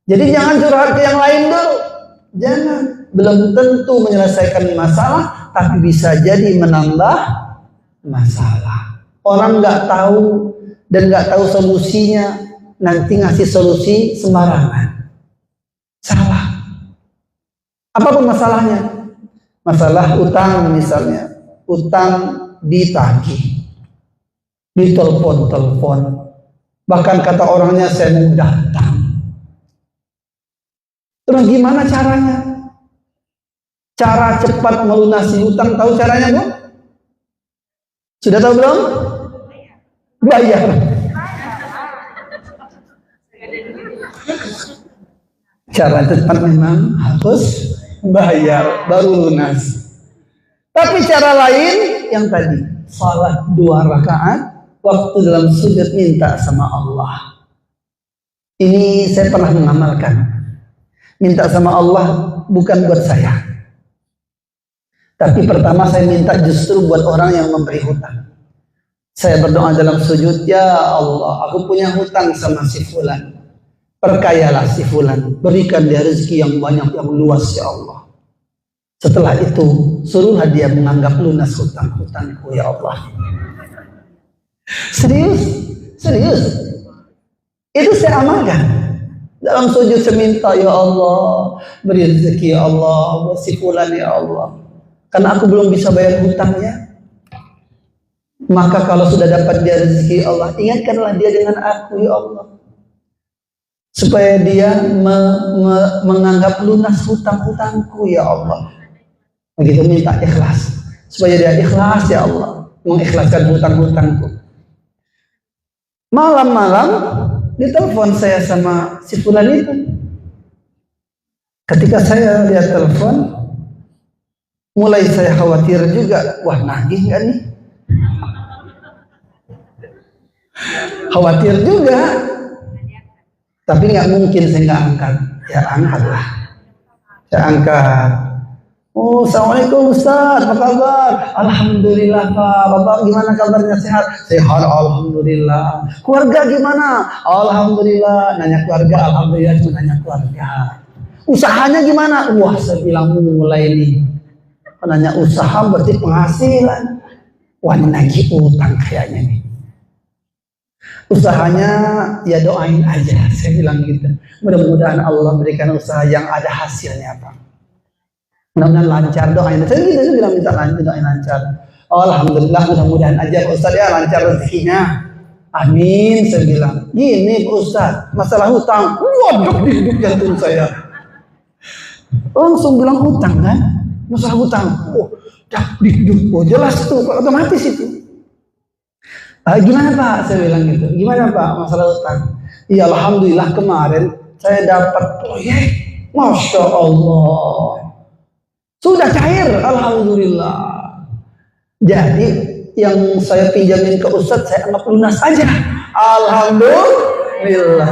Jadi jangan curhat ke yang lain dulu. Jangan. Belum tentu menyelesaikan masalah, tapi bisa jadi menambah masalah. Orang nggak tahu dan nggak tahu solusinya, nanti ngasih solusi sembarangan. Salah. Apapun masalahnya. Masalah utang misalnya. Utang ditagih, ditelepon-telepon, bahkan kata orangnya saya mau datang. Terus gimana caranya? Cara cepat melunasi utang, tahu caranya Bu? Sudah tahu belum? Bayar. Cara cepat memang harus bayar baru lunas. Tapi cara lain yang tadi, salat 2 rakaat, waktu dalam sujud minta sama Allah. Ini saya pernah mengamalkan. Minta sama Allah bukan buat saya. Tapi pertama saya minta justru buat orang yang memberi hutang. Saya berdoa dalam sujud, ya Allah, aku punya hutang sama si fulan. Perkayalah si fulan, berikan dia rezeki yang banyak, yang luas ya Allah. Setelah itu, suruhlah dia menganggap lunas hutang-hutangku ya Allah. Serius, serius. Itu saya amalkan. Dalam sujud saya minta, ya Allah, beri rezeki ya Allah, buat si fulan ya Allah. Karena aku belum bisa bayar hutangnya. Maka kalau sudah dapat dia rezeki Allah, ingatkanlah dia dengan aku ya Allah. Supaya dia menganggap lunas hutang-hutangku ya Allah. Begitu minta ikhlas, supaya dia ikhlas ya Allah, mengikhlaskan hutang-hutangku. Malam-malam ditelepon saya sama si fulan itu. Ketika saya lihat telepon, mulai saya khawatir juga, wah nagih nggak nih? Khawatir juga, tapi nggak mungkin saya nggak angkat. Ya angkatlah, saya angkat. Oh, assalamualaikum Ustaz, apa kabar? Alhamdulillah Pak, Bapak gimana kabarnya, sehat? Sehat, alhamdulillah. Keluarga gimana? Alhamdulillah. Nanya keluarga, alhamdulillah cuma nanya keluarga. Usahanya gimana? Wah, saya bilang mulai nih. Nanya usaha berarti penghasilan. Wah, nagih utang kayaknya nih. Usahanya ya doain aja, saya bilang gitu. Mudah-mudahan Allah berikan usaha yang ada hasilnya Pak. Mudah-mudahan lancar, doain. Saya gitu, saya bilang minta lancar, doain lancar. Oh, alhamdulillah, mudah-mudahan aja Pak Ustaz ya lancar rezekinya. Amin, saya bilang. Gini Pak Ustaz, masalah hutang. Waduh, di hidup jantung saya. Langsung bilang hutang kan? Masalah hutang. Oh, di hidup. Oh, jelas tuh, otomatis itu. Gimana Pak? Saya bilang gitu. Gimana Pak masalah hutang? Ya alhamdulillah kemarin saya dapat proyek. Masya Allah. Sudah cair, alhamdulillah. Jadi yang saya pinjamin ke Ustadz saya anggap lunas aja. Alhamdulillah.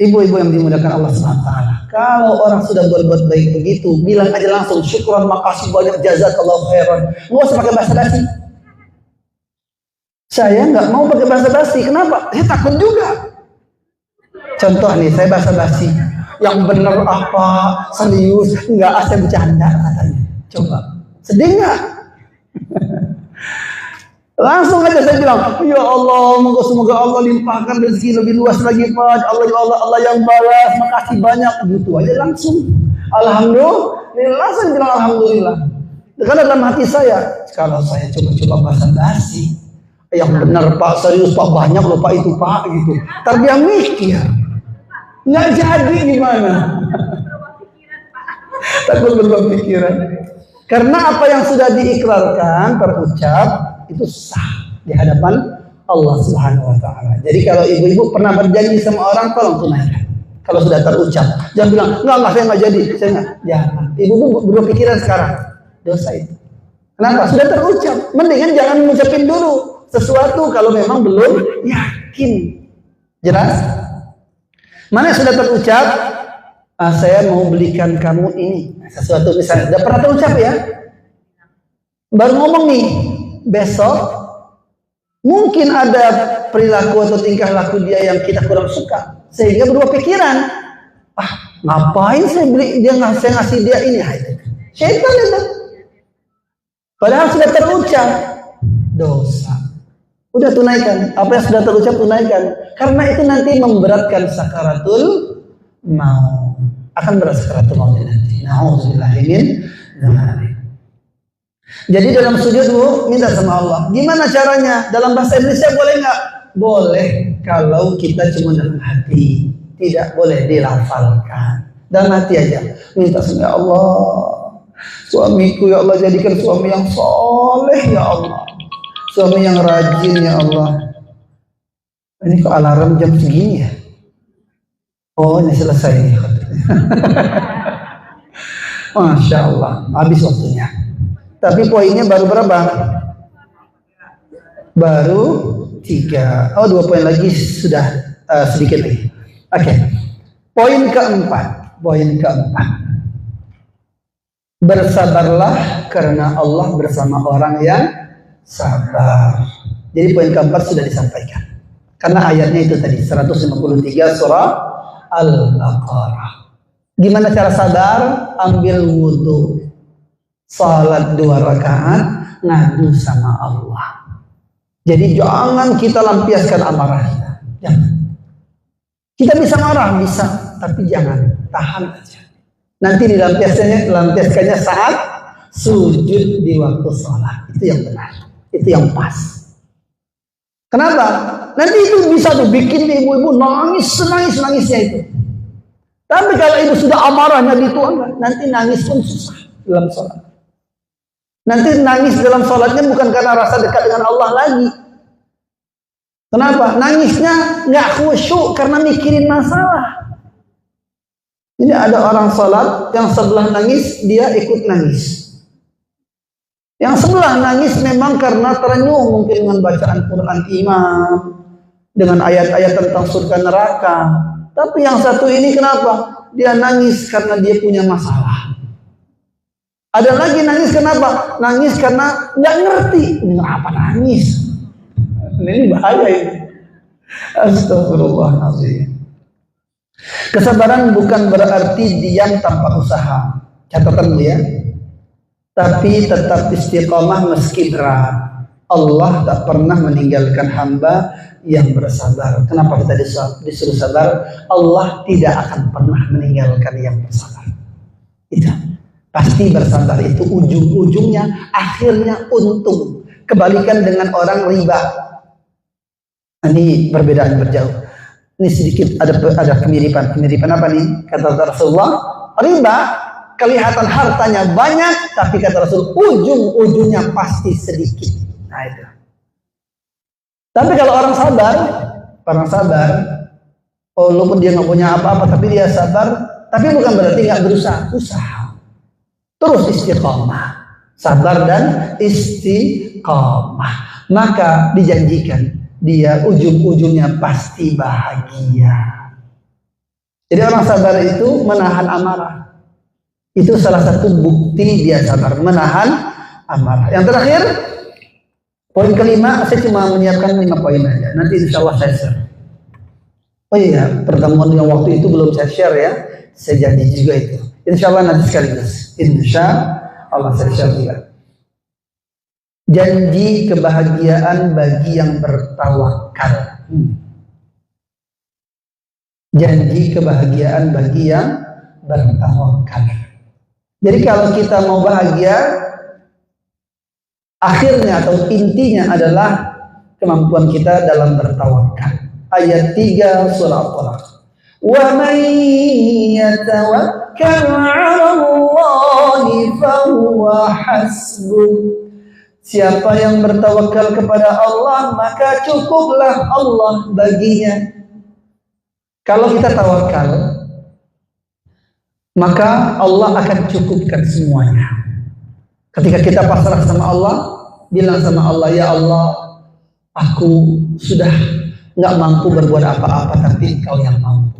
Ibu-ibu yang dimudahkan Allah SWT. Kalau orang sudah berbuat baik begitu, bilang aja langsung syukran, makasih banyak, jazakallahu khairan. Nggak usah pakai bahasa basi. Saya nggak mau pakai bahasa basi. Kenapa? Saya takut juga. Contoh nih, saya bahasa basi. Yang benar apa? Serius? Enggak, saya bercanda katanya. Coba. Sedih nggak? Langsung aja saya bilang, ya Allah, semoga Allah limpahkan rezeki lebih luas lagi Pak. Allah yang balas, makasih banyak. Gitu aja langsung. Alhamdulillah, saya bilang alhamdulillah. Karena dalam hati saya, kalau saya coba-coba bahasa basi, yang benar Pak, serius Pak, banyak loh Pak itu Pak gitu. Ntar dia mikir. nggak jadi gimana? Takut berubah pikiran. Karena apa yang sudah diikrarkan, terucap, itu sah di hadapan Allah Subhanahu wa Ta'ala. Jadi kalau ibu-ibu pernah berjanji sama orang, tolong tunaikan. Kalau sudah terucap, jangan bilang enggak saya nggak jadi, saya nggak. Jangan. Ibu-ibu berubah pikiran sekarang, dosa itu. Kenapa? Sudah terucap. Mendingan jangan mengucapin dulu sesuatu kalau memang belum yakin. Jelas? Mana yang sudah terucap? Saya mau belikan kamu ini sesuatu misalnya. Sudah pernah terucap ya? Baru ngomong nih, besok mungkin ada perilaku atau tingkah laku dia yang kita kurang suka, sehingga berubah pikiran. Ngapain saya beli saya ngasih dia ini? Syaitan itu. Padahal sudah terucap, dosa. Udah tunaikan. Apa yang sudah terucap tunaikan. Karena itu nanti memberatkan sakaratul maut. Akan berat sakaratul maut nanti. Nauzubillahimin. Jadi dalam sujud minta sama Allah. Gimana caranya? Dalam bahasa Indonesia boleh nggak? Boleh kalau kita cuma dalam hati. Tidak boleh dilafalkan. Dalam hati aja. Minta sama Allah. Suamiku ya Allah, jadikan suami yang soleh ya Allah. Suami yang rajin ya Allah. Ini kok alarm jam segini ya? Oh ini selesai nih. Masya Allah, habis waktunya. Tapi poinnya baru berapa? Baru 3. Oh 2 poin lagi sudah sedikit lagi. Oke. Poin keempat. Bersabarlah karena Allah bersama orang yang sabar. Jadi poin keempat sudah disampaikan. Karena ayatnya itu tadi 153 surah Al-Baqarah. Gimana cara sabar? Ambil wudhu, salat 2 rakaat, ngadu sama Allah. Jadi jangan kita lampiaskan amarah kita. Jangan. Kita bisa marah, bisa, tapi jangan, tahan aja. Nanti dilampiaskannya saat sujud di waktu sholat. Itu yang benar, itu yang pas. Kenapa? Nanti itu bisa tuh bikin ibu-ibu nangis-nangisnya itu. Tapi kalau ibu sudah amarahnya dituangkan, nanti nangis pun susah dalam sholat. Nanti nangis dalam sholatnya bukan karena rasa dekat dengan Allah lagi. Kenapa? Nangisnya nggak khusyuk karena mikirin masalah. Jadi ada orang sholat yang sebelah nangis, dia ikut nangis. Yang sebelah nangis memang karena terenyuh mungkin dengan bacaan Quran imam, dengan ayat-ayat tentang surga neraka. Tapi yang satu ini kenapa? Dia nangis karena dia punya masalah. Ada lagi nangis kenapa? Nangis karena nggak ngerti. Kenapa nangis? Ini bahaya ini. Astagfirullahaladzim. Kesabaran bukan berarti diam tanpa usaha. Catatan ya. Tapi tetap istiqomah meski berat. Allah tak pernah meninggalkan hamba yang bersabar. Kenapa kita disuruh sabar? Allah tidak akan pernah meninggalkan yang bersabar. Itu pasti bersabar itu ujung-ujungnya akhirnya untung. Kebalikan dengan orang riba. Ini perbedaan berjauh. Ini sedikit ada kemiripan apa nih? Kata Rasulullah, riba kelihatan hartanya banyak, tapi kata Rasul ujung-ujungnya pasti sedikit. Nah itu. Tapi kalau orang sabar, walaupun dia nggak punya apa-apa, tapi dia sabar, tapi bukan berarti nggak usaha. Terus istiqomah, sabar dan istiqomah. Maka dijanjikan dia ujung-ujungnya pasti bahagia. Jadi orang sabar itu menahan amarah. Itu salah satu bukti dia sabar, menahan amarah. Yang terakhir, poin kelima, saya cuma menyiapkan 5 poin aja. Nanti insya Allah saya share. Oh iya, pertemuan yang waktu itu belum saya share ya. Saya janji juga itu. Insya Allah nanti sekaligus. Insya Allah saya share juga. Janji kebahagiaan bagi yang bertawakal. Janji kebahagiaan bagi yang bertawakal. Jadi kalau kita mau bahagia, akhirnya atau intinya adalah kemampuan kita dalam bertawakal. Ayat 3 surah Al-Talaq. Wa man yatawakkal 'ala Allahi fahuwa hasbuh. Siapa yang bertawakal kepada Allah, maka cukuplah Allah baginya. Kalau kita tawakal, maka Allah akan cukupkan semuanya. Ketika kita pasrah sama Allah, bilang sama Allah, ya Allah, aku sudah nggak mampu berbuat apa-apa, tapi Engkau yang mampu.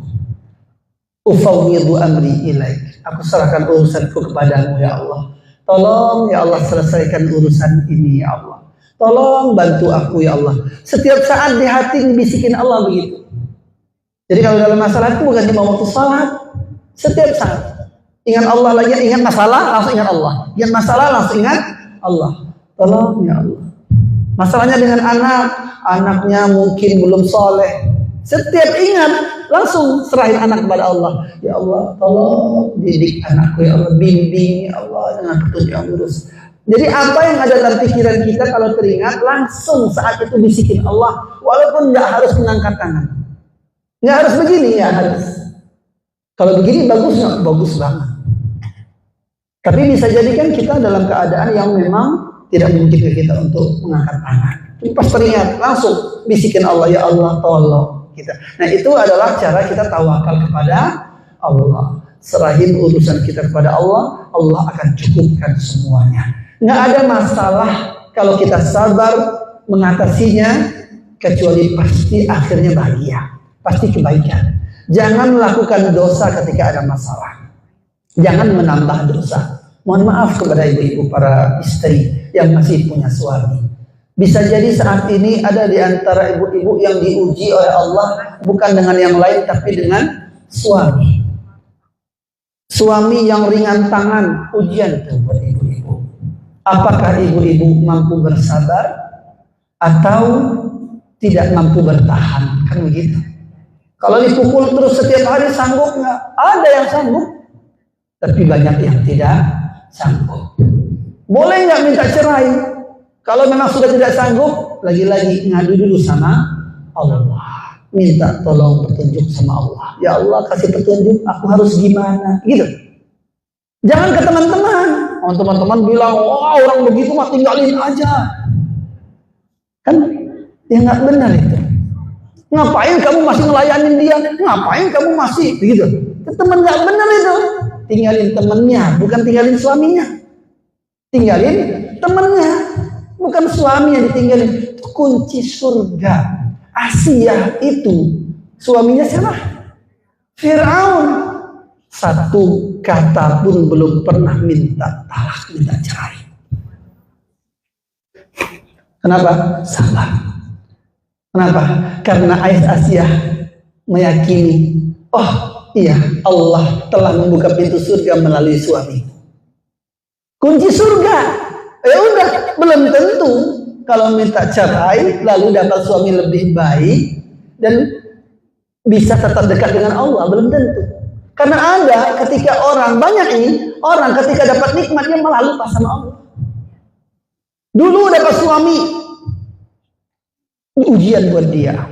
Ufawwidhu amri ilaik. Aku serahkan urusanku kepadamu ya Allah. Tolong ya Allah selesaikan urusan ini ya Allah. Tolong bantu aku ya Allah. Setiap saat di hati bisikin Allah begitu. Jadi kalau dalam masalah itu bukan cuma waktu salat. Setiap saat ingat Allah lagi, ingat masalah langsung ingat Allah. Ingat masalah langsung ingat Allah. Tolong ya Allah. Masalahnya dengan anaknya mungkin belum soleh. Setiap ingat langsung serahin anak kepada Allah. Ya Allah, tolong didik anakku ya Allah, bimbing ya Allah dengan petunjuk yang lurus. Jadi apa yang ada dalam pikiran kita kalau teringat langsung saat itu bisikin Allah, walaupun nggak harus mengangkat tangan, nggak harus begini ya harus. Kalau begini bagus nggak? Bagus banget. Tapi bisa jadi kan kita dalam keadaan yang memang tidak mungkin kita untuk mengangkat tangan. Pas teringat langsung bisikin Allah, ya Allah tolong. Kita. Nah itu adalah cara kita tawakal kepada Allah. Serahin urusan kita kepada Allah, Allah akan cukupkan semuanya. Nggak ada masalah kalau kita sabar mengatasinya, kecuali pasti akhirnya bahagia, pasti kebaikan. Jangan melakukan dosa ketika ada masalah. Jangan menambah dosa. Mohon maaf kepada ibu-ibu para istri yang masih punya suami. Bisa jadi saat ini ada di antara ibu-ibu yang diuji oleh Allah bukan dengan yang lain tapi dengan suami. Suami yang ringan tangan, ujian itu buat ibu-ibu. Apakah ibu-ibu mampu bersabar atau tidak mampu bertahan? Kan begitu. Kalau dipukul terus setiap hari sanggup nggak? Ada yang sanggup, tapi banyak yang tidak sanggup. Boleh nggak minta cerai? Kalau memang sudah tidak sanggup, lagi-lagi ngadu dulu sama Allah. Minta tolong petunjuk sama Allah. Ya Allah kasih petunjuk, aku harus gimana? Gitu. Jangan ke teman-teman. Teman-teman bilang, wah orang begitu mah tinggalin aja. Kan ya nggak benar itu. Ngapain kamu masih ngelayanin dia? Ngapain kamu masih begitu? Teman nggak benar itu. Tinggalin temannya, bukan tinggalin suaminya. Tinggalin temannya. Bukan suami yang ditinggalin. Kunci surga Asia itu suaminya siapa? Fir'aun. Satu kata pun belum pernah minta talak, minta cerai. Kenapa? Sabar. Kenapa? Karena ayat Asia meyakini, oh iya Allah telah membuka pintu surga melalui suami. Kunci surga. Ya udah, belum tentu kalau minta cerai lalu dapat suami lebih baik dan bisa tetap dekat dengan Allah, belum tentu. Karena ada ketika orang banyak ini, orang ketika dapat nikmatnya malah lupa sama Allah. Dulu dapat suami, ujian buat dia.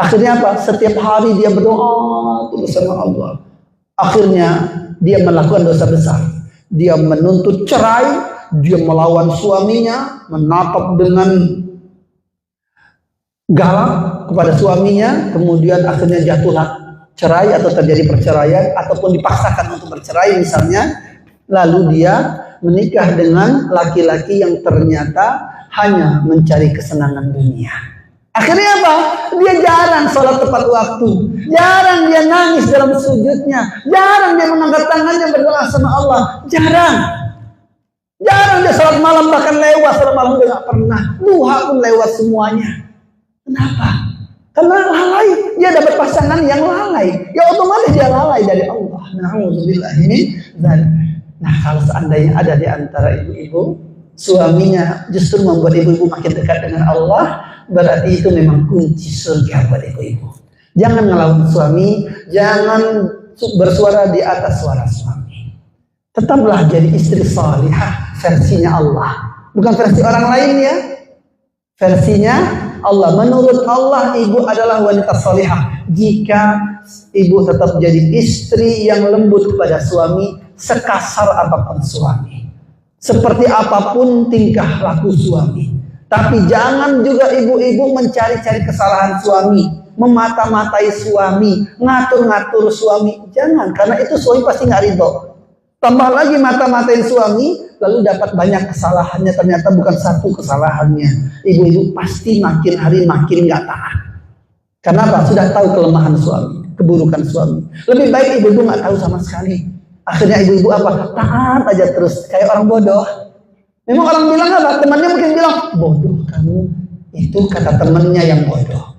Akhirnya apa? Setiap hari dia berdoa terus sama Allah. Akhirnya dia melakukan dosa besar. Dia menuntut cerai. Dia melawan suaminya, menatap dengan galak kepada suaminya, kemudian akhirnya jatuhlah cerai atau terjadi perceraian ataupun dipaksakan untuk bercerai misalnya, lalu dia menikah dengan laki-laki yang ternyata hanya mencari kesenangan dunia. Akhirnya apa? Dia jarang sholat tepat waktu, jarang dia nangis dalam sujudnya, jarang dia mengangkat tangannya berdoa sama Allah, jarang dia sholat malam, bahkan lewat sholat malam dia nggak pernah, duha pun lewat semuanya. Kenapa? Karena lalai, dia dapat pasangan yang lalai, ya otomatis dia lalai dari Allah. Na'udzubillah ini. Nah kalau seandainya ada di antara ibu-ibu, suaminya justru membuat ibu-ibu makin dekat dengan Allah, berarti itu memang kunci surga buat ibu-ibu. Jangan ngelawan suami, jangan bersuara di atas suara suami. Tetaplah jadi istri salihah versinya Allah, bukan versi orang lain ya. Versinya Allah. Menurut Allah ibu adalah wanita salihah. jika ibu tetap jadi istri yang lembut kepada suami, sekasar apapun suami, seperti apapun tingkah laku suami. Tapi jangan juga ibu-ibu mencari-cari kesalahan suami, memata-matai suami, ngatur-ngatur suami. Jangan, karena itu suami pasti nggak ridho. Tambah lagi mata-matain suami, lalu dapat banyak kesalahannya, ternyata bukan satu kesalahannya. Ibu-ibu pasti makin hari makin nggak taat. Kenapa? Sudah tahu kelemahan suami, keburukan suami. Lebih baik ibu-ibu nggak tahu sama sekali. Akhirnya ibu-ibu apa? Taat aja terus, kayak orang bodoh. Memang orang bilang apa? Temannya mungkin bilang, bodoh kamu. Itu kata temannya yang bodoh.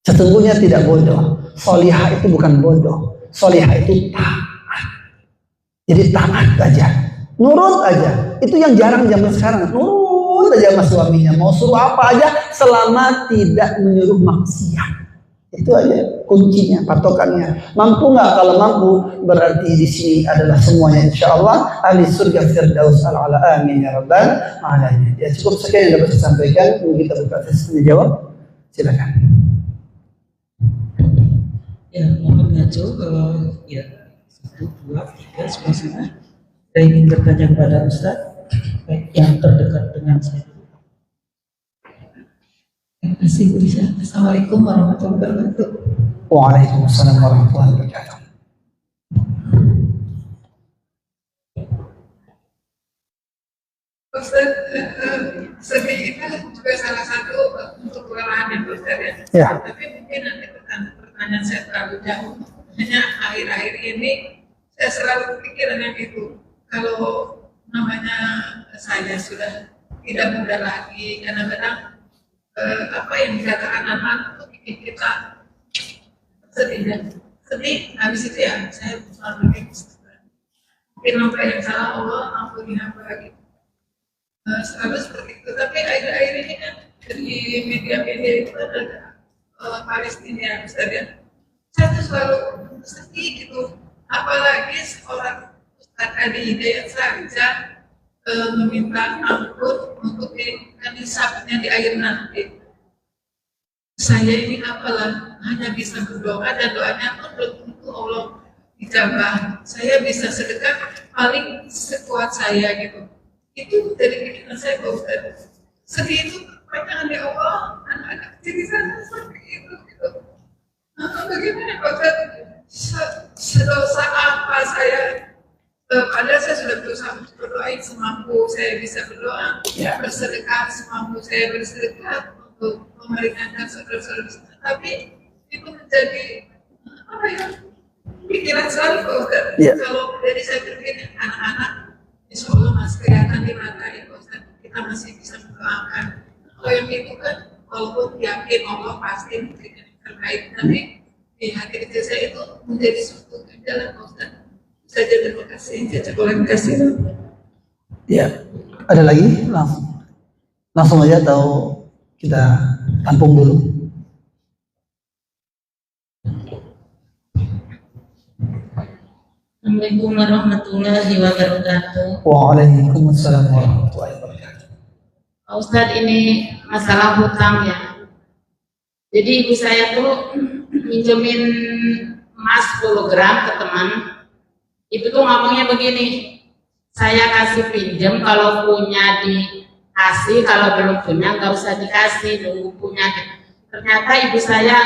Sesungguhnya tidak bodoh. Solihah itu bukan bodoh. Solihah itu taat. Jadi taat aja, nurut aja. Itu yang jarang zaman sekarang. Nurut aja sama suaminya. Mau suruh apa aja selama tidak menyuruh maksiat. Itu aja kuncinya, patokannya. Mampu nggak? Kalau mampu, berarti di sini adalah semuanya insya Allah ahli surga firdaus al-ala. Amin ya rabbal alamin. Ya cukup sekian yang dapat saya sampaikan. Kita buka sesi jawab. Silakan. Ya, mohon maju. Ya, 1, 2, 3 sudah. Saya ingin bertanya kepada Ustadz, baik yang terdekat dengan saya. Terima kasih Bu Isha. Assalamualaikum warahmatullahi wabarakatuh. Waalaikumsalam warahmatullahi wabarakatuh. Ustaz, sedih itu juga salah satu untuk kelelahan yang Ustaz ya. Ya. Tapi mungkin nanti pertanyaan saya terlalu jauh. Hanya akhir-akhir ini saya selalu pikiran yang itu. Kalau namanya saya sudah tidak muda lagi, kadang-kadang apa yang dikatakan anak itu bikin kita sedih. Habis itu ya saya selalu mungkin apa yang salah Allah ampuni hamba gitu. Selalu seperti itu. Tapi akhir-akhir ini kan di media-media itu ada Palestina Ustaz ya. Saya tuh selalu sedih gitu. Apalagi seorang Ustaz Adi Hidayat saja meminta ampun untuk dihisapnya di air nanti. Saya ini apalah hanya bisa berdoa dan doanya pun belum tentu Allah dijabah. Saya bisa sedekah paling sekuat saya gitu. Itu dari pikiran saya Pak Ustaz. Sedih itu pertanyaan ya Allah, anak-anak kecil di sana seperti itu gitu. Bagaimana Pak Ustaz? Sedosa apa saya? Padahal saya sudah berusaha berdoa semampu saya bisa berdoa, bersedekah semampu saya bersedekah untuk meringankan saudara-saudara. Tapi itu menjadi apa ya? Pikiran selalu Pak Ustaz. Kalau dari saya berpikir anak-anak, insya Allah masih kelihatan di mata Pak Ustaz. Kita masih bisa mendoakan. Kalau yang itu kan, walaupun yakin Allah pasti memberikan yang terbaik, tapi di hati kecil saya itu menjadi suatu jalan Pak Ustaz. Saja terima kasih. Terima kasih. Ya, ada lagi? Langsung aja atau kita tampung dulu? Assalamualaikum warahmatullahi wabarakatuh. Waalaikumsalam warahmatullahi wabarakatuh. Pak Ustadz, ini masalah hutang ya. Jadi ibu saya tuh minjemin emas 10 gram ke teman. Ibu tuh ngomongnya begini, saya kasih pinjem, kalau punya dikasih, kalau belum punya nggak usah dikasih, nunggu punya. Ternyata ibu saya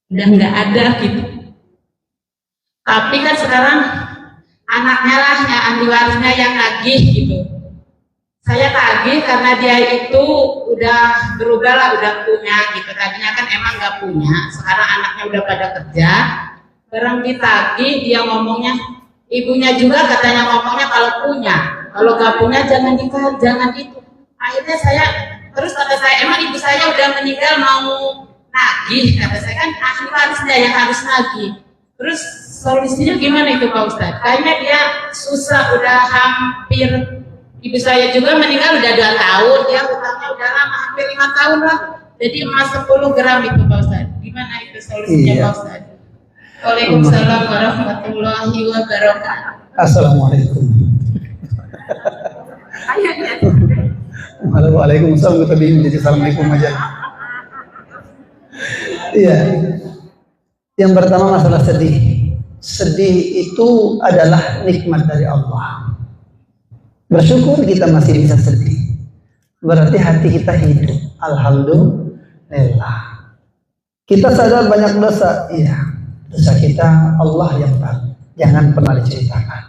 udah nggak ada gitu. Tapi kan sekarang anaknya lah yang ahli warisnya yang nagih gitu. Saya tagih karena dia itu udah berubah lah, udah punya gitu. Tadinya kan emang nggak punya, sekarang anaknya udah pada kerja. Barang ditagih, dia ngomongnya, ibunya juga katanya ngomongnya kalau punya, kalau nggak punya jangan dikasih, jangan itu. Akhirnya saya, terus kata saya, emang ibu saya udah meninggal mau nagih, kata saya kan ahli warisnya yang harus nagih. Terus solusinya gimana itu Pak Ustadz? Kayaknya dia susah, udah hampir, ibu saya juga meninggal udah 2 tahun, dia hutangnya udah lama, hampir 5 tahun lah. Jadi emas 10 gram itu Pak Ustadz. Gimana itu solusinya Pak Ustadz? Waalaikumsalam warahmatullahi wabarakatuh. Assalamualaikum. Waalaikumsalam. Kita bingung jadi assalamualaikum aja. Iya. Yang pertama masalah sedih. Sedih itu adalah nikmat dari Allah. Bersyukur kita masih bisa sedih. Berarti hati kita hidup. Alhamdulillah. Kita sadar banyak dosa. Iya. Dosa kita Allah yang tahu. Jangan pernah diceritakan.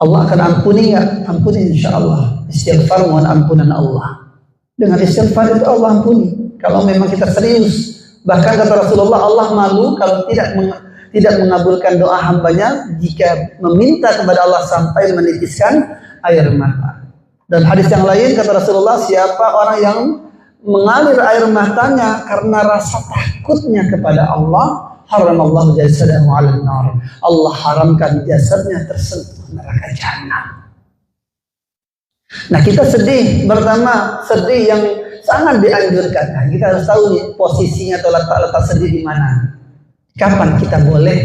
Allah akan ampuni nggak? Ampuni insya Allah. Istighfar mohon ampunan Allah. Dengan istighfar itu Allah ampuni. Kalau memang kita serius. Bahkan kata Rasulullah, Allah malu kalau tidak mengabulkan doa hambanya jika meminta kepada Allah sampai menitiskan air mata. Dan hadis yang lain kata Rasulullah, siapa orang yang mengalir air matanya karena rasa takutnya kepada Allah, haramallahu jasadahu 'alan nar. Allah haramkan jasadnya tersentuh neraka jahanam. Nah, kita sedih, pertama sedih yang sangat dianjurkan. Nah, kita harus tahu nih posisinya atau letak sedih di mana. Kapan kita boleh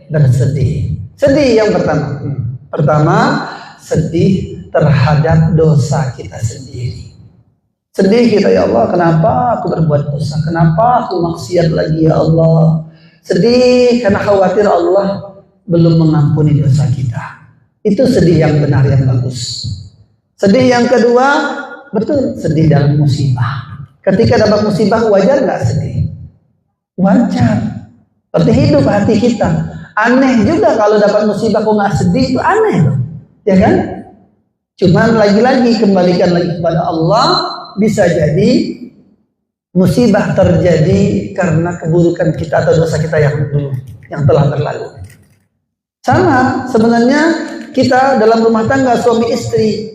bersedih? Sedih yang pertama. Pertama, sedih terhadap dosa kita sendiri. Sedih kita, ya Allah, kenapa aku berbuat dosa? Kenapa aku maksiat lagi, ya Allah? Sedih karena khawatir Allah belum mengampuni dosa kita. Itu sedih yang benar, yang bagus. Sedih yang kedua, betul, sedih dalam musibah. Ketika dapat musibah, wajar nggak sedih? Wajar. Seperti hidup hati kita. Aneh juga kalau dapat musibah kok nggak sedih, itu aneh loh. Ya kan? Cuman lagi-lagi kembalikan lagi kepada Allah. Bisa jadi musibah terjadi karena keburukan kita atau dosa kita yang dulu, yang telah berlalu. Sama sebenarnya kita dalam rumah tangga suami istri.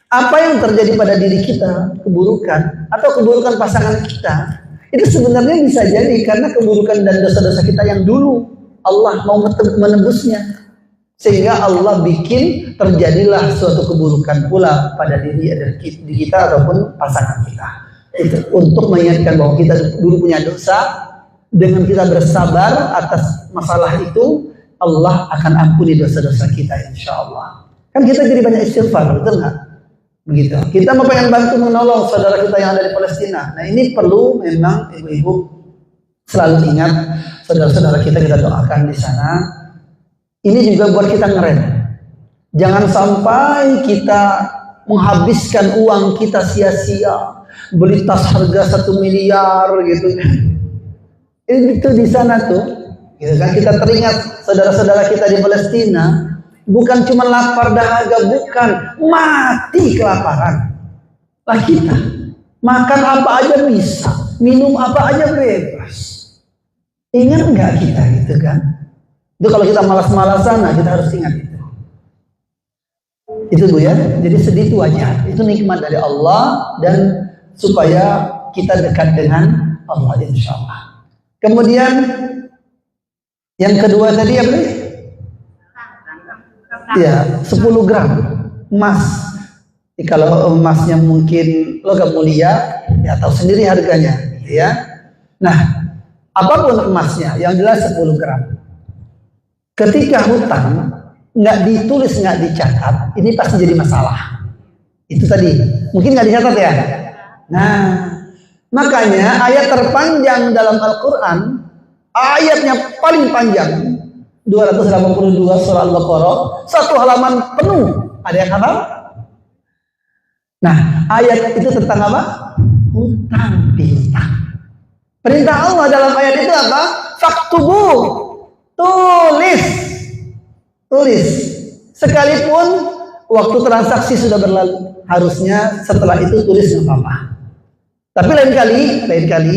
Apa yang terjadi pada diri kita, keburukan atau keburukan pasangan kita, itu sebenarnya bisa jadi karena keburukan dan dosa-dosa kita yang dulu Allah mau menebusnya, sehingga Allah bikin terjadilah suatu keburukan pula pada diri kita ataupun pasangan kita. Itu untuk mengingatkan bahwa kita dulu punya dosa. Dengan kita bersabar atas masalah itu, Allah akan ampuni dosa-dosa kita insya Allah. Kan kita jadi banyak istighfar, betul nggak? Begitu. Kita mau pengen bantu menolong saudara kita yang ada di Palestina. Nah, ini perlu memang ibu-ibu selalu ingat saudara-saudara kita doakan di sana. Ini juga buat kita ngerem. Jangan sampai kita menghabiskan uang kita sia-sia, beli tas harga 1 miliar gitu. Itu di sana tuh, gitu kan? Kita teringat saudara-saudara kita di Palestina. Bukan cuma lapar dahaga, bukan mati kelaparan. Lah kita makan apa aja bisa, minum apa aja bebas. Ingat nggak kita gitu kan? Itu kalau kita malas-malasan, nah kita harus ingat itu. Itu Bu ya. Jadi sedih itu wajar. Itu nikmat dari Allah dan supaya kita dekat dengan Allah insya Allah. Kemudian yang kedua tadi apa nih? Ya, 10 gram emas. Jadi kalau emasnya mungkin logam mulia, ya tahu sendiri harganya, gitu ya. Nah, apapun emasnya, yang jelas 10 gram. Ketika hutang nggak ditulis, nggak dicatat, ini pasti jadi masalah. Itu tadi, mungkin nggak dicatat ya. Nah, makanya ayat terpanjang dalam Al-Quran, ayatnya paling panjang. 282 surah Al-Baqarah, 1 halaman penuh. Ada yang hafal? Nah, ayat itu tentang apa? Hutang piutang. Perintah Allah dalam ayat itu apa? Faktubu, tulis. Sekalipun waktu transaksi sudah berlalu, harusnya setelah itu tulis nggak apa-apa. Tapi lain kali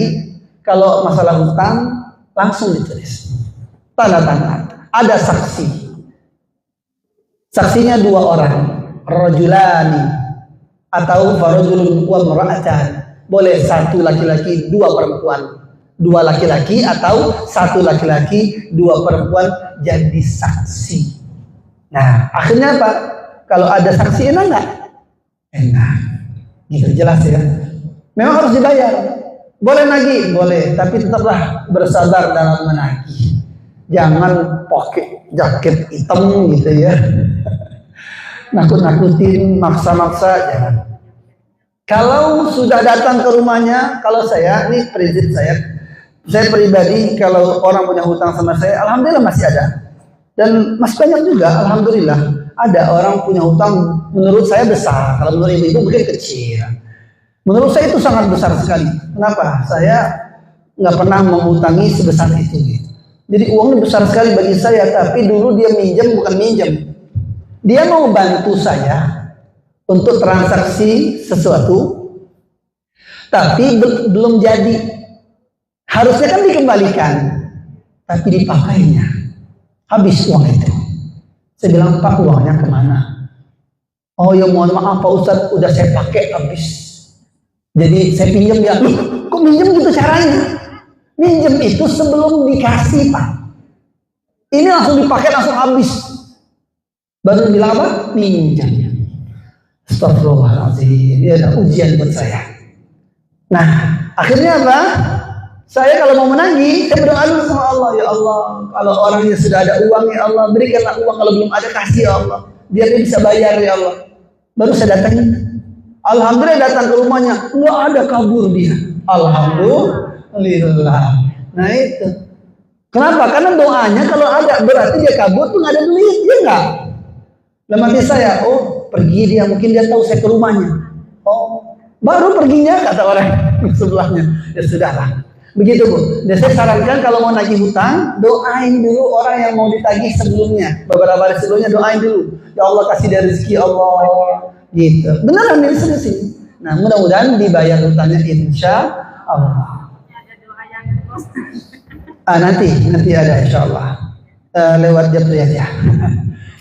kalau masalah hutang langsung ditulis, tanda tangan. Ada saksi. Saksinya 2 orang, rajulani atau farajulun wa mar'atan. Boleh 1 laki-laki, 2 perempuan. 2 laki-laki atau 1 laki-laki, 2 perempuan jadi saksi. Nah, akhirnya apa? Kalau ada saksi enak nggak? Enak. Gitu jelas ya. Memang harus dibayar. Boleh nagih, boleh, tapi tetaplah bersabar dalam menagih. Jangan pakai jaket hitam gitu ya. Nakut-nakutin, maksa-maksa, jangan. Kalau sudah datang ke rumahnya, kalau saya, ini prinsip saya, Saya pribadi kalau orang punya hutang sama saya, alhamdulillah masih ada. Dan masih banyak juga, alhamdulillah. Ada orang punya hutang menurut saya besar, kalau menurut ibu-ibu mungkin kecil. Menurut saya itu sangat besar sekali. Kenapa? Saya nggak pernah mengutangi sebesar itu. Gitu. Jadi uangnya besar sekali bagi saya, tapi dulu dia minjem bukan minjem. Dia mau bantu saya untuk transaksi sesuatu, tapi belum jadi. Harusnya kan dikembalikan, tapi dipakainya. Habis uang itu. Saya bilang, Pak, uangnya kemana? Oh ya mohon maaf Pak Ustadz, udah saya pakai habis. Jadi saya pinjam ya. Kok minjem gitu caranya? Minjem itu sebelum dikasih Pak. Ini langsung dipakai langsung habis. Baru bilang apa? Minjem. Astagfirullahaladzim. Ini ada ujian buat saya. Nah, akhirnya apa? Saya kalau mau menagih, saya berdoa dulu sama Allah. Ya Allah, kalau orangnya sudah ada uang, ya Allah, berikanlah uang. Kalau belum ada, kasih ya Allah. Biar dia bisa bayar ya Allah. Baru saya datangin. Alhamdulillah datang ke rumahnya. Nggak ada, kabur dia. Alhamdulillah. Nah itu. Kenapa? Karena doanya kalau ada, berarti dia kabur tuh nggak ada duit. Dia nggak. Dalam hati saya, oh pergi dia. Mungkin dia tahu saya ke rumahnya. Oh, baru perginya kata orang sebelahnya. Ya sudahlah. Begitu Bu. Dan saya sarankan kalau mau nagih hutang, doain dulu orang yang mau ditagih sebelumnya. Beberapa hari sebelumnya doain dulu. Ya Allah kasih dia rezeki Allah. Gitu. Beneran ini serius sih. Nah mudah-mudahan dibayar hutangnya insya Allah. Nanti ada insya Allah. Lewat Jabriyah ya.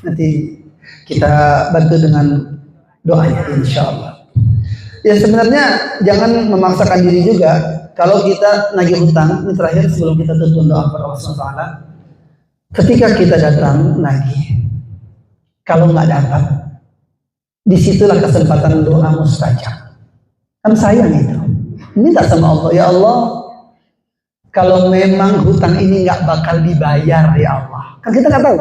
Nanti kita bantu dengan doanya insya Allah. Ya sebenarnya jangan memaksakan diri juga. Kalau kita nagih hutang, ini terakhir sebelum kita tutup doa kepada Allah SWT. Ketika kita datang nagih, kalau nggak dapat, disitulah kesempatan doa mustajab. Kan sayang itu. Minta sama Allah, ya Allah, kalau memang hutang ini nggak bakal dibayar ya Allah. Kan kita nggak tahu.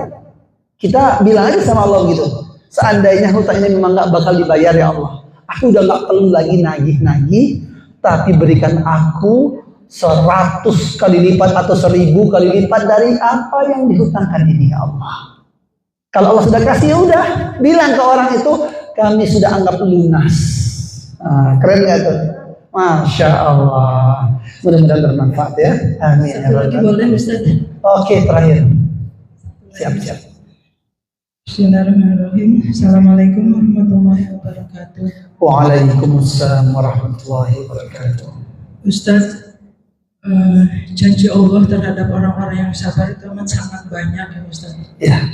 Kita bilang aja sama Allah gitu. Seandainya hutang ini memang nggak bakal dibayar ya Allah, aku udah nggak perlu lagi nagih-nagih. Tapi berikan aku 100 kali lipat atau 1000 kali lipat dari apa yang dihutangkan ini ya Allah. Kalau Allah sudah kasih, ya udah bilang ke orang itu kami sudah anggap lunas. Keren nggak tuh? Masya Allah. Mudah-mudahan bermanfaat ya. Amin. Satu lagi boleh Ustaz? Oke, terakhir. Siap-siap. Bismillahirrahmanirrahim. Assalamualaikum warahmatullahi wabarakatuh. Waalaikumsalam warahmatullahi wabarakatuh. Ustaz, janji Allah terhadap orang-orang yang sabar itu amat sangat banyak ya Ustaz. Ya.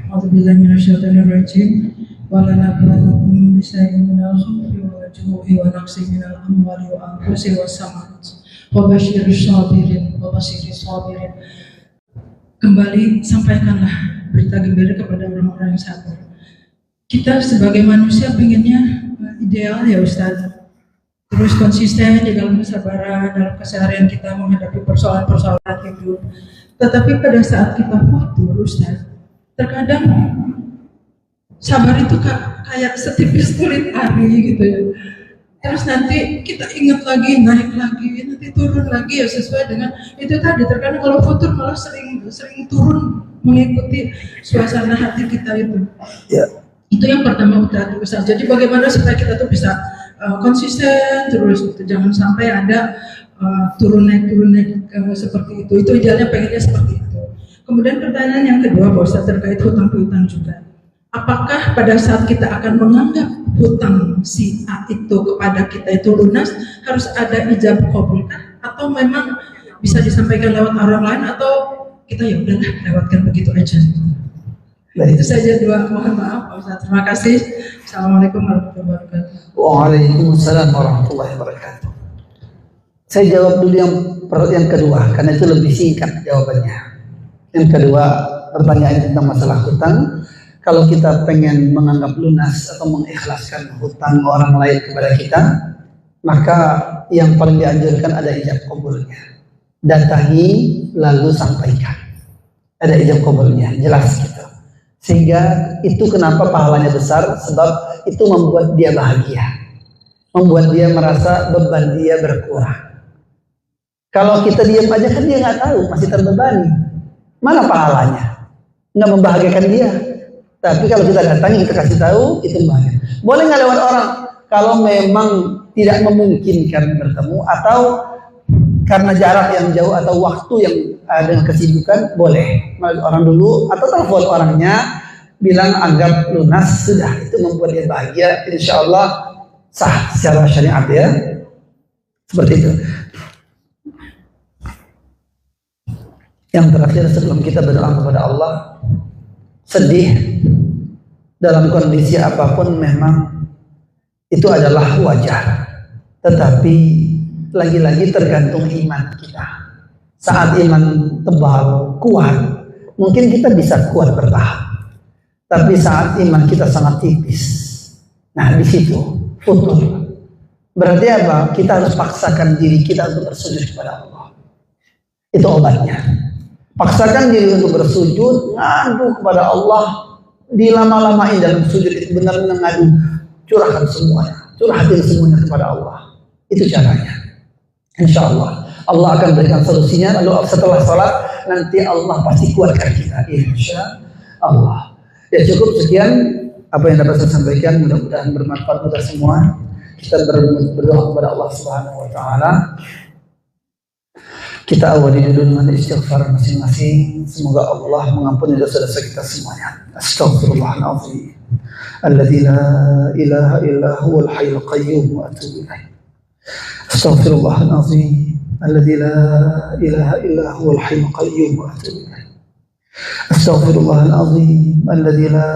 A'udzubillahi minasyaitonirrajim. Wa la nabluwakum bisyai'in minal khawfi wal ju'i wa naqsin minal amwali wa anfusi was samarati. Wa basyirish sabirin wa basyirish sabirin. Kembali sampaikanlah berita gembira kepada orang-orang yang sabar. Kita sebagai manusia pengennya ideal ya Ustaz, terus konsisten di dalam kesabaran, dalam keseharian kita menghadapi persoalan-persoalan hidup. Tetapi pada saat kita futur Ustaz, terkadang sabar itu kayak setipis kulit ari gitu ya. Terus nanti kita ingat lagi, naik lagi, nanti turun lagi ya sesuai dengan itu tadi. Terkadang kalau futur malah sering turun mengikuti suasana hati kita itu. Ya. Itu yang pertama Ustaz. Jadi bagaimana supaya kita tuh bisa konsisten terus gitu. Jangan sampai ada turun naik seperti itu. Itu idealnya pengennya seperti itu. Kemudian pertanyaan yang kedua Pak Ustaz terkait hutang piutang juga. Apakah pada saat kita akan menganggap hutang si A itu kepada kita itu lunas harus ada ijab qabul atau memang bisa disampaikan lewat orang lain atau kita ya udahlah lewatkan begitu aja. Baik. Itu saja dua, mohon maaf Pak Ustaz. Terima kasih. Assalamualaikum warahmatullahi wabarakatuh. Waalaikumsalam warahmatullahi wabarakatuh. Saya jawab dulu yang kedua karena itu lebih singkat jawabannya. Yang kedua, pertanyaan tentang masalah hutang. Kalau kita pengen menganggap lunas atau mengikhlaskan hutang orang lain kepada kita, maka yang paling dianjurkan ada ijab qabulnya. Datangi lalu sampaikan. Ada ijab qabulnya, jelas gitu. Sehingga itu kenapa pahalanya besar, sebab itu membuat dia bahagia, membuat dia merasa beban dia berkurang. Kalau kita diam aja kan dia nggak tahu, masih terbebani. Mana pahalanya? Nggak membahagiakan dia. Tapi kalau kita datangi, kita kasih tahu, itu bahagia. Boleh nggak lewat orang? Kalau memang tidak memungkinkan bertemu atau karena jarak yang jauh atau waktu yang dengan kesibukan, boleh melalui orang dulu atau telepon orangnya, bilang anggap lunas, sudah itu membuat dia bahagia, insya Allah sah secara syariat ya. Seperti itu. Yang terakhir sebelum kita berdoa kepada Allah, sedih dalam kondisi apapun memang itu adalah wajar, tetapi lagi-lagi tergantung iman kita. Saat iman tebal, kuat, mungkin kita bisa kuat bertahan. Tapi saat iman kita sangat tipis, nah di situ futur. Berarti apa? Kita harus paksakan diri kita untuk bersujud kepada Allah. Itu obatnya. Paksakan diri untuk bersujud, ngadu kepada Allah, dilama-lamain dalam sujud itu, benar-benar ngadu, curahkan semuanya, curhatin semuanya kepada Allah. Itu caranya. Insya Allah Allah akan berikan solusinya. Lalu setelah sholat nanti Allah pasti kuatkan kita, insya Allah. Ya cukup sekian apa yang dapat saya sampaikan, mudah-mudahan bermanfaat untuk semua. Kita berdoa kepada Allah Subhanahu wa taala. Kita awali dulu dengan istighfar masing-masing. Semoga Allah mengampuni dosa-dosa kita semuanya. Astaghfirullahaladzim alladzi la ilaha illa huwal hayyul qayyum wa atubu ilaih. Astaghfirullahaladzim alladzi la ilaha illa huwal hayyul qayyum wa atubu ilaih. Astaghfirullahaladzim alladzi la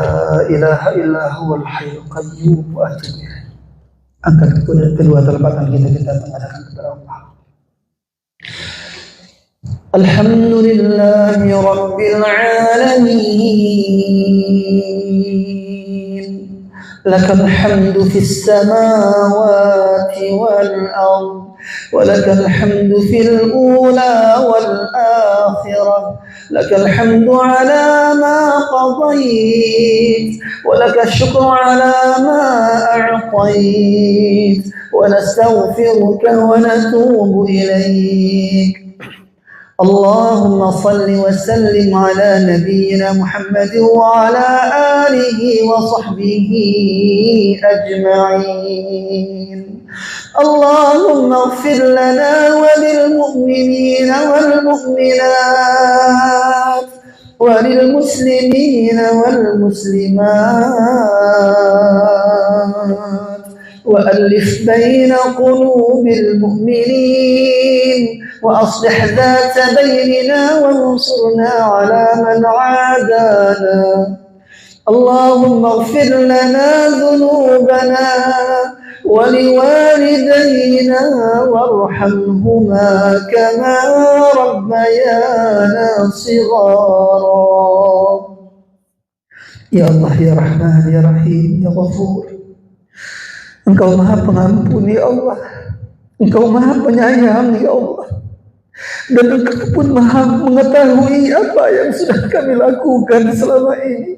ilaha illa huwal hayyul qayyum wa atubu ilaih. Angkat kedua telapak tangan kita mengadakan kepada Allah. Alhamdulillahi Rabbil Alamin. Lakal hamdu fis samawati wal ardh, ولك الحمد في الأولى والآخرة، لك الحمد على ما قضيت، ولك الشكر على ما أعطيت، ونستغفرك ونتوب إليك. اللهم صل وسلم على نبينا محمد وعلى آله وصحبه أجمعين. اللهم اغفر لنا وللمؤمنين والمؤمنات وللمسلمين والمسلمات وألف بين قلوب المؤمنين وأصلح ذات بيننا وانصرنا على من عادانا. اللهم اغفر لنا ذنوبنا ولوالدينا وارحمهما كما ربيانا صغارا. Ya Allah, ya Rahman, ya Rahim, ya Ghafur, Engkau Maha Pengampun ya Allah, Engkau Maha Penyayang ya Allah, dan Engkau pun Maha mengetahui apa yang sudah kami lakukan selama ini,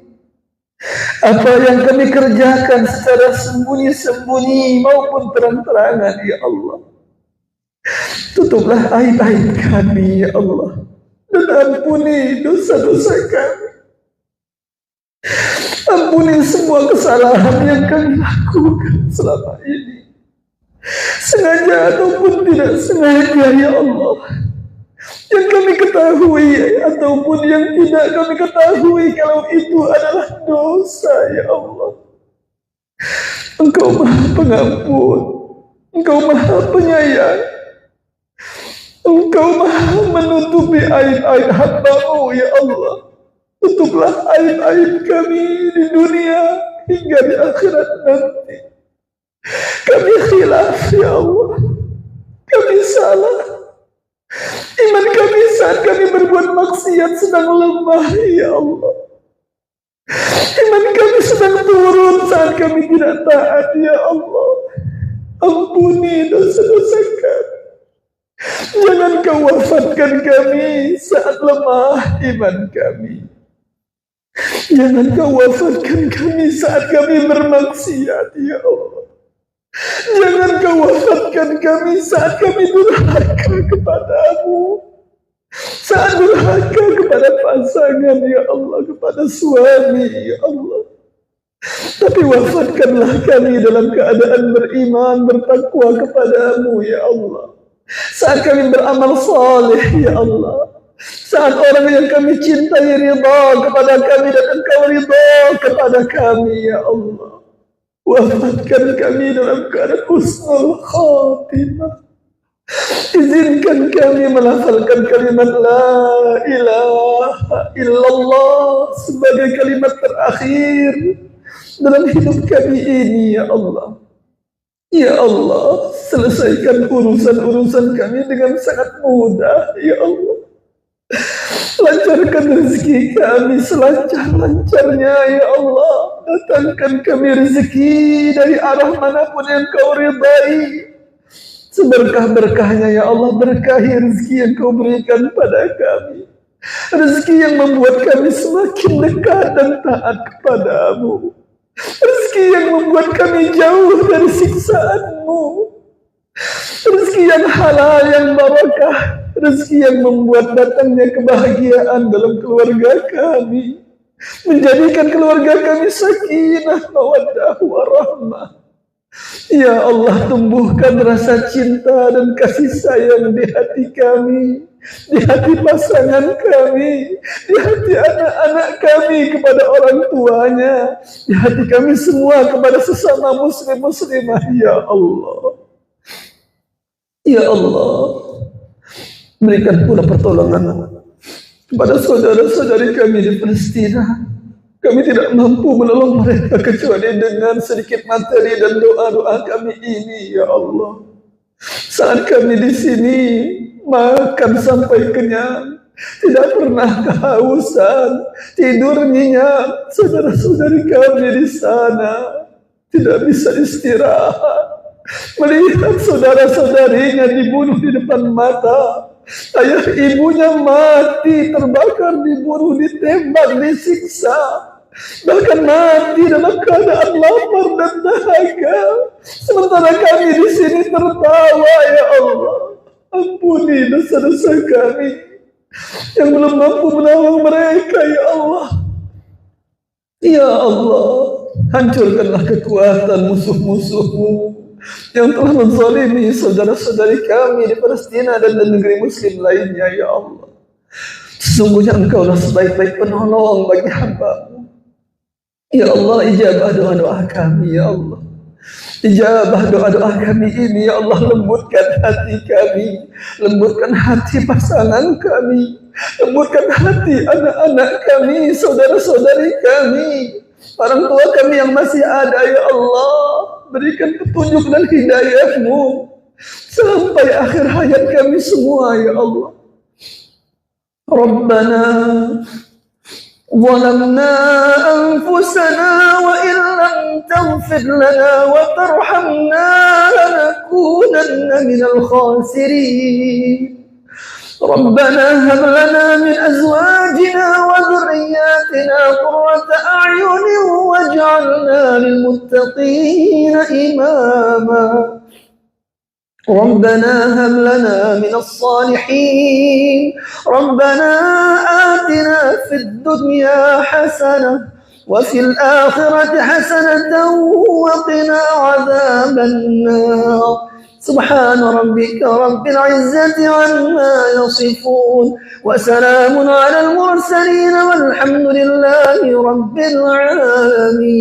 apa yang kami kerjakan secara sembunyi-sembunyi maupun terang-terangan ya Allah. Tutuplah aib-aib kami ya Allah, dan ampuni dosa-dosa kami. Ampuni semua kesalahan yang kami lakukan selama ini, sengaja ataupun tidak sengaja ya Allah, yang kami ketahui ataupun yang tidak kami ketahui kalau itu adalah dosa ya Allah. Engkau Maha Pengampun, Engkau Maha Penyayang, Engkau Maha menutupi aib-aib hamba-Mu ya Allah. Tutuplah aib-aib kami di dunia hingga di akhirat nanti. Kami khilaf ya Allah, kami salah. Iman kami saat kami berbuat maksiat sedang lemah ya Allah. Iman kami sedang turun saat kami tidak taat ya Allah. Ampuni dosa-dosa kami. Jangan Kau wafatkan kami saat lemah iman kami. Jangan Kau wafatkan kami saat kami bermaksiat ya Allah. Jangan kau wafatkan kami saat kami durhaka kepadamu, saat durhaka kepada pasangan, ya Allah, kepada suami, ya Allah. Tapi wafatkanlah kami dalam keadaan beriman, bertakwa kepadamu, ya Allah. Saat kami beramal saleh, ya Allah. Saat orang yang kami cintai ridha kepada kami dan Engkau ridha kepada kami, ya Allah. Wafatkan kami dalam keadaan husnul khatimah. Izinkan kami melafalkan kalimat la ilaha illallah sebagai kalimat terakhir dalam hidup kami ini, ya Allah. Ya Allah, selesaikan urusan-urusan kami dengan sangat mudah, ya Allah. Lancarkan rezeki kami selancar-lancarnya, ya Allah. Datangkan kami rezeki dari arah manapun yang Kau ridai. Seberkah-berkahnya, ya Allah, berkahi rezeki yang Kau berikan pada kami. Rezeki yang membuat kami semakin dekat dan taat kepadamu. Rezeki yang membuat kami jauh dari siksaan-Mu. Rezeki yang halal, yang barakah. Rezeki yang membuat datangnya kebahagiaan dalam keluarga kami. Menjadikan keluarga kami sakinah, mawaddah, warahmah. Ya Allah, tumbuhkan rasa cinta dan kasih sayang di hati kami, di hati pasangan kami, di hati anak-anak kami kepada orang tuanya, di hati kami semua kepada sesama muslim-muslimah, ya Allah. Ya Allah, berikan pula pertolongan kepada saudara-saudari kami di Palestina. Kami tidak mampu menolong mereka kecuali dengan sedikit materi dan doa-doa kami ini, ya Allah. Saat kami di sini makan sampai kenyang, tidak pernah kehausan, tidur nyenyak. Saudara-saudari kami di sana tidak bisa istirahat, melihat saudara-saudarinya dibunuh di depan mata. Ayah ibunya mati, terbakar, dibunuh, ditembak, disiksa, bahkan mati dalam keadaan lapar dan dahaga. Sementara kami di sini tertawa, ya Allah. Ampuni dosa-dosa kami yang belum mampu menolong mereka, ya Allah. Ya Allah, hancurkanlah kekuatan musuh-musuh-Mu yang telah menzalimi saudara-saudari kami di Palestina dan di negeri muslim lainnya, ya Allah. Sesungguhnya Engkaulah sebaik-baik penolong bagi hamba-Mu. Ya Allah, ijabah doa-doa kami, ya Allah. Ijabah doa-doa kami ini, ya Allah. Lembutkan hati kami, lembutkan hati pasangan kami, lembutkan hati anak-anak kami, saudara-saudari kami, orang tua kami yang masih ada, ya Allah. Berikan petunjuk dan hidayah-Mu sampai akhir hayat kami semua, ya Allah. Rabbana zalamna anfusana wa in lam taghfir lana wa tarhamna lanakunanna minal khasirin. ربنا هب لنا من أزواجنا وذرياتنا قرة أعين واجعلنا للمتقين إماما ربنا هب لنا من الصالحين ربنا آتنا في الدنيا حسنة وفي الآخرة حسنة وقنا عذاب النار سبحان ربك رب العزة عما يصفون وسلام على المرسلين والحمد لله رب العالمين.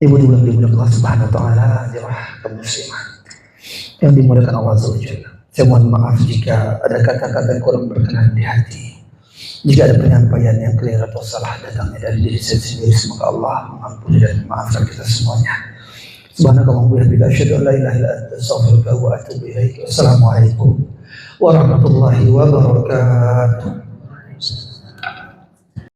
Ibu-ibu yang dimuliakan Allah Subhanahu wa taala, jemaah kaum muslimat yang dimuliakan Allah Azza wa Jalla. Saya mohon maaf jika ada kata-kata yang kurang berkenan di hati. Jika ada penyampaian yang keliru atau salah datangnya dari diri saya sendiri, semoga Allah mengampuni dan memaafkan kita semuanya. Subhanakallahumma wa bihamdika asyhadu an la ilaha illa anta astaghfiruka wa atubu ilaik. Wassalamualaikum warahmatullahi wabarakatuh.